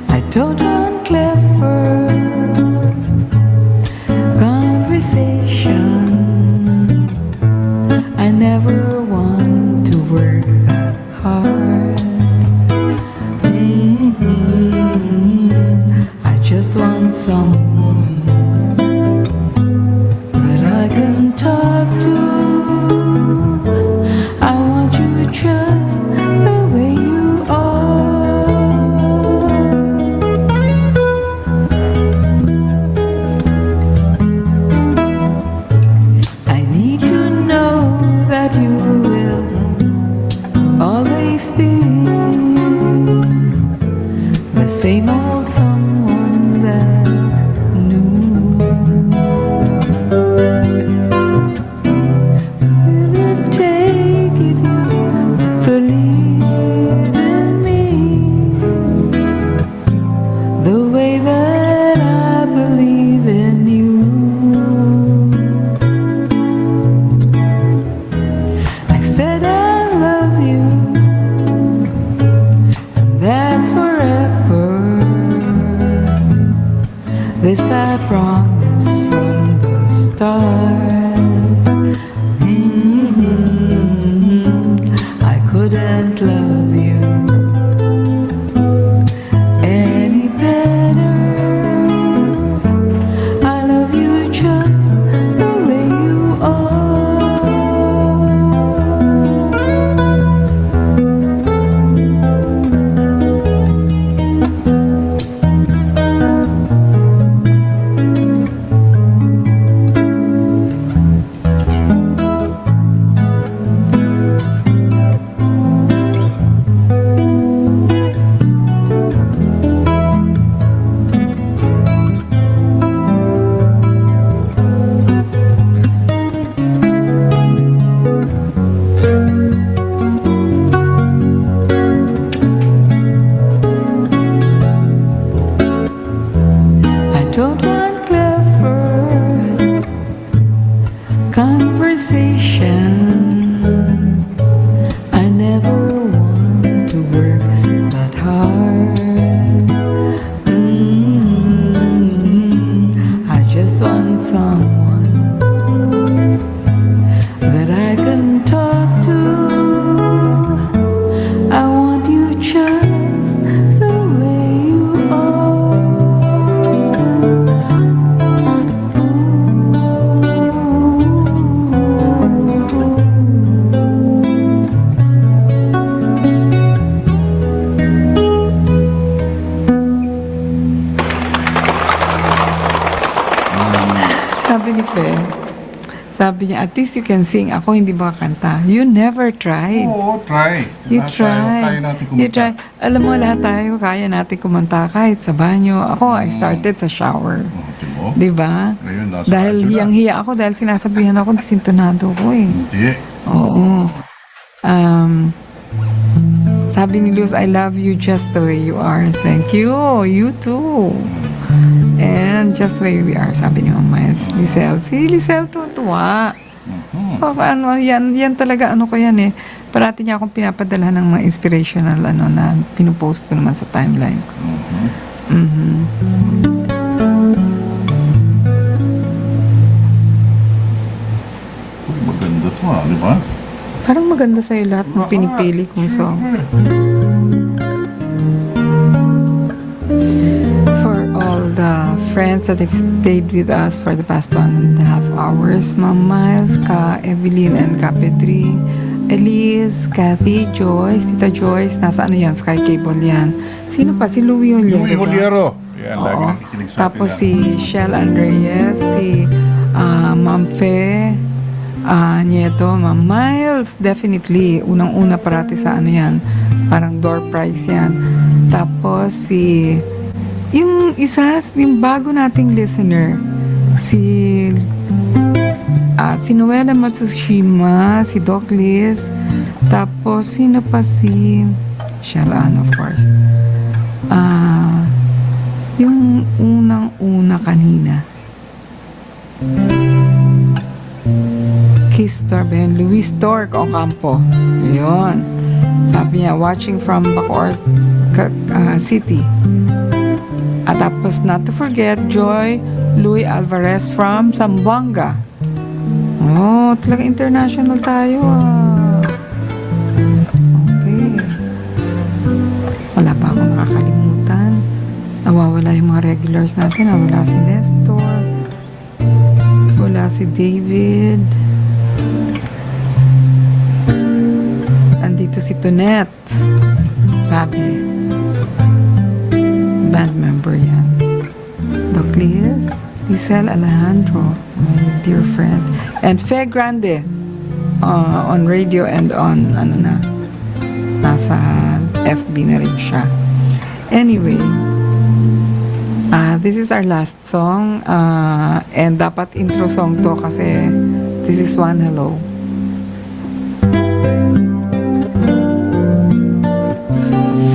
I don't want clever conversation. I never want to work that hard. I just want someone that I can talk to. I want you just the way you are. I need to know that you will always be the same old someone that I knew. Will it take if you believe in me the way that I believe in you? I said I love you, and that's forever. This I promise from the start. I couldn't love you any better. I love you just the way you are. I don't want clever conversation. I never want to work that hard. I just want someone that I can talk to. I want you just the way you are. Sabi niya, at least you can sing. Ako hindi makakanta. You never tried. Oo, try. You Lahat tayo, try. Kaya natin kumanta. You try. Alam mo, lahat tayo, kaya natin kumanta kahit sa banyo. Ako, I started sa shower. Diba? Diba? Ngayon, nasa Dahil radyo na. hiyang-hiya ako dahil sinasabihan ako, sintonado ko eh. Hindi. Oo. Sabi ni Luz, I love you just the way you are. Thank you. You too. And just the way we are, sabi ni Mama Lisel. Si Lisel tuwa. Ano, yan talaga, ano ko yan eh. Parati niya akong pinapadala ng mga inspirational na pinupost ko naman sa timeline ko. Maganda to di ba? Parang maganda sa'yo lahat ng pinipili kong songs. For all the friends that have stayed with us for the past 1.5 hours, Ma'am Miles, Ka Evelyn and Ka Pedri, Elise, Kathy, Joyce, Tita Joyce, nasa ano yan, Sky Cable yan. Sino pa? Si Louie Oliero. Louie Oliero. Yan, lagi Oo. nakikinig sa atin Tapos yan. si Shell Andreyes, si Ma'am Fe, Nieto, Ma'am Miles, definitely, unang-una parati sa ano yan, parang door prize yan. Tapos yung bago nating listener, si Noela Matsushima, si Doc Liz, tapos sino pa si Shalan, of course. Yung unang-una kanina. Kiss Torben, Luis Torque Ocampo. Yun. Sabi niya, watching from Bacoor City. At tapos, not to forget, Joy Louis Alvarez from Zamboanga. Oh, talaga international tayo Okay. Wala pa akong nakakalimutan. Nawawala yung mga regulars natin. Nawala si Nestor. Wala si David. Andito si Tonette. Babi. Band member yan. Doc Liz, Lisel Alejandro, my dear friend. And Fe Grande on radio and on nasa FB na rin siya. Anyway, this is our last song and dapat intro song to kasi this is One Hello.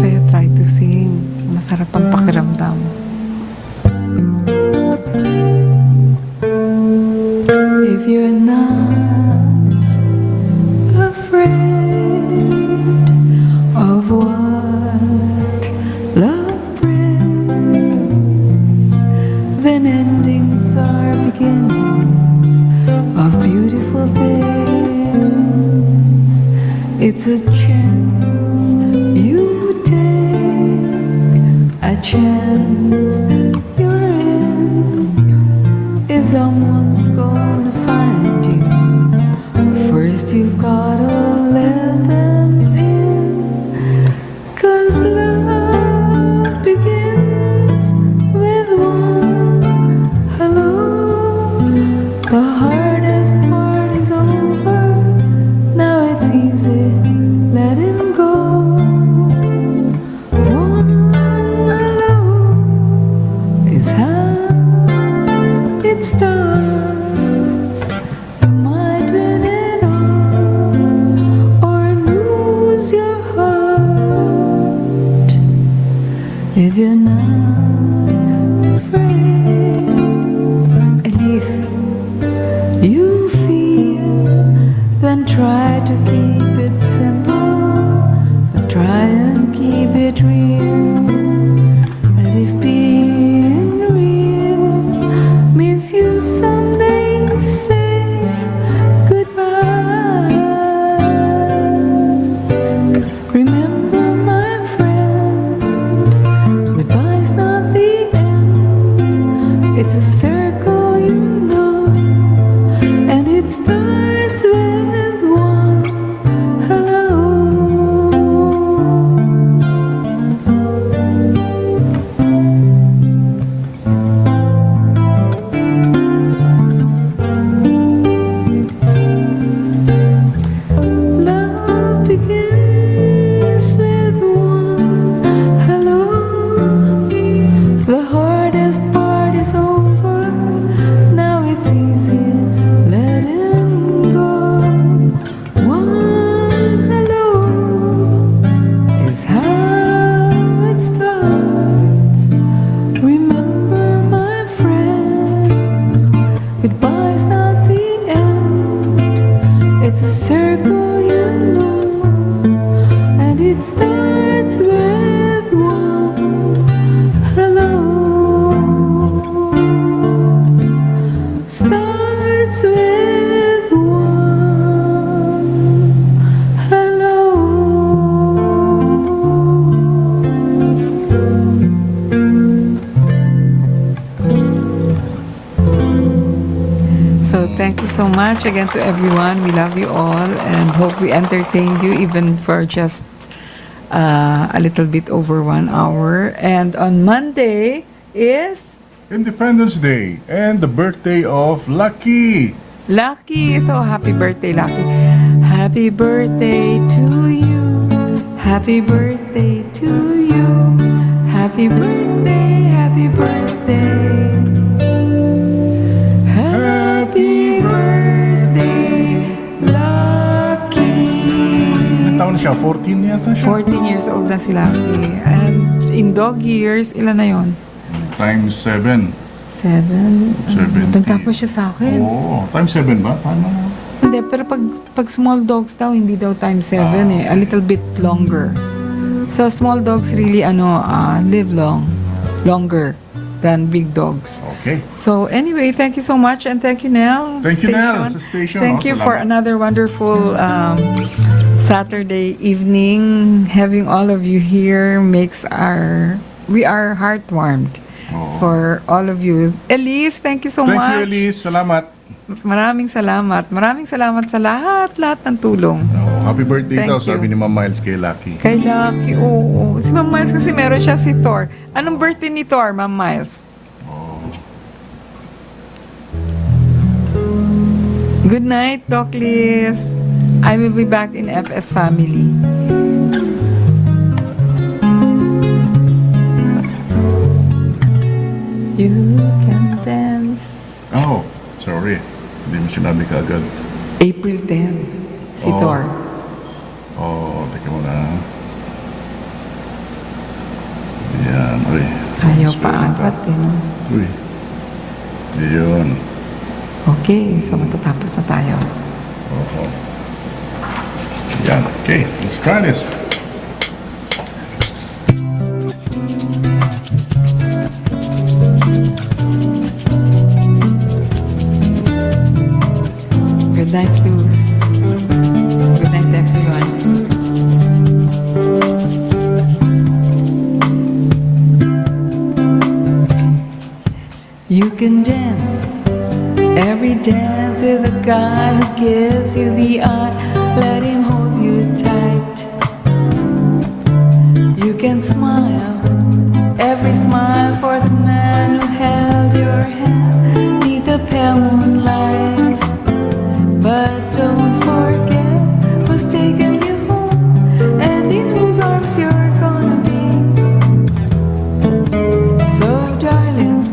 Fe, try to sing. Masarap ang pakiramdam. If you're not afraid of what love brings, then endings are beginnings of beautiful things. It's a chance you take, a chance you're in. If someone's gonna find you, first you've gotta let them in. 'Cause love begins with one hello. The hardest part is over. Now it's easy letting go. One hello is how it starts. You might win it all or lose your heart if you're not afraid. At least you feel, then try to keep it simple, but try and keep it real. And if being real means you someday say goodbye, remember, my friend, goodbye's not the end. It's a circle, you know, and it starts with one hello. So thank you so much again to everyone. We love you all and hope we entertained you even for just a little bit over 1 hour. And on Monday is Independence Day and the birthday of Lucky. Lucky. So happy birthday, Lucky. Happy birthday to you. Happy birthday to you. Happy birthday, happy birthday. Happy birthday, Lucky. Ilang taon na siya? 14 yata siya? 14 years old na si Lucky. And in dog years, ilan na yon? Times 7. 7? 70. Nagtapos siya sa akin. Oo. Times 7 ba? Tama. Hindi, pero pag small dogs daw, hindi daw times 7 eh. A little bit longer. So, small dogs really, live longer than big dogs. Okay. So, anyway, thank you so much and thank you, Nell. Thank you, Nell, sa station. Thank you for Salamat. another wonderful Saturday evening. Having all of you here we are heartwarmed for all of you. Elise, thank you so much. Thank you, Elise. Salamat. Maraming salamat. Maraming salamat sa lahat ng tulong. Happy birthday Thank daw, you. sabi ni Ma'am Miles kay Lucky. Kay Lucky, oo. Si Ma'am Miles kasi meron siya si Thor. Anong birthday ni Thor, Ma'am Miles? Good night, Doc Liz. I will be back in FS family. You can dance. Oh, sorry. Hindi mo sinabi kaagad. April 10, si Oh. Thor. Teka muna. Yan, uy. Ayaw pa apat, eh, no? Uy. Yun. Okay, so matatapos na tayo. Oo. Yan, okay. Let's try this. Good night, Luz. Good night, everyone. You can dance every dance with a guy who gives you the eye. Let him hold you tight. You can smile every smile for the man who held your hand neath the pale moonlight. But don't forget who's taken you home and in whose arms you're gonna be. So darling,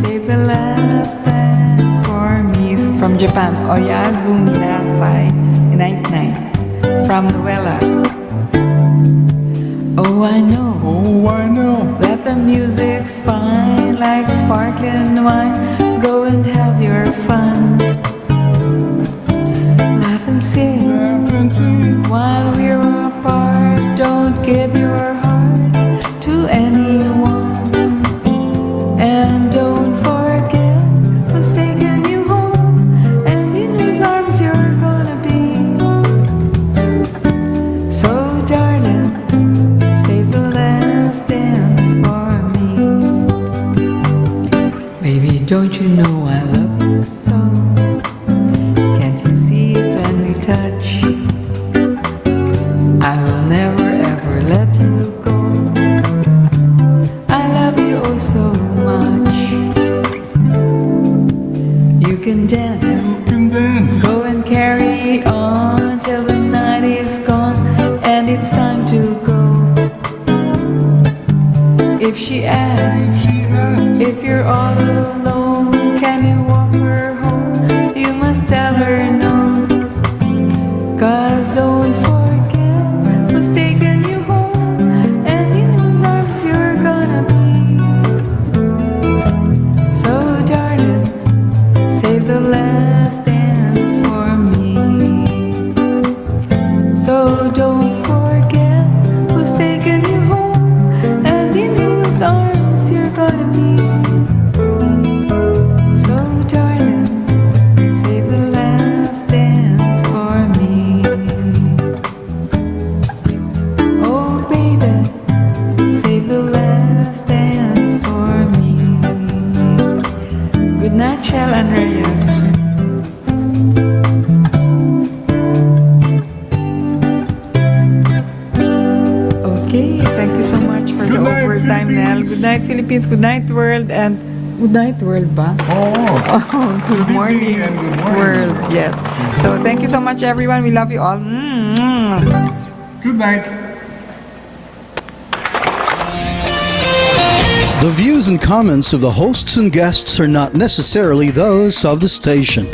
save the last dance for me. From Japan, Oyazumi Nasai, night night. From Noella. Oh, I know. Oh, I know. That the music's fine, like sparkling wine. Go and have your fun. Laugh and sing while we're apart. Don't give your heart to anyone. And don't forget who's taken you home and in whose arms you're gonna be. So, darling, save the last dance for me. Baby, don't you know I love you so? Can't you see it when we touch? I will never ever let you go. I love you oh so much. You can dance. You can dance. Go and carry on till the night is gone and it's time to go. If she asks if you're all alone, can you walk her home? You must tell her no. 'Cause don't forget who's taken you home and in whose arms you're gonna be. So darling, save the last dance for me. So don't forget who's taken you home and in whose arms you're gonna be. So darling, save the last dance for me. Oh baby, save the last dance for me. Good night, Shell and Reyes. Okay, thank you so much for Good the night, overtime, Nell. Philippines. Good night, Philippines. Good night, world. And good night, world ba? Oh, Oh, good Good morning, evening and good morning. world. Yes. So thank you so much, everyone. We love you all. good night. The views and comments of the hosts and guests are not necessarily those of the station.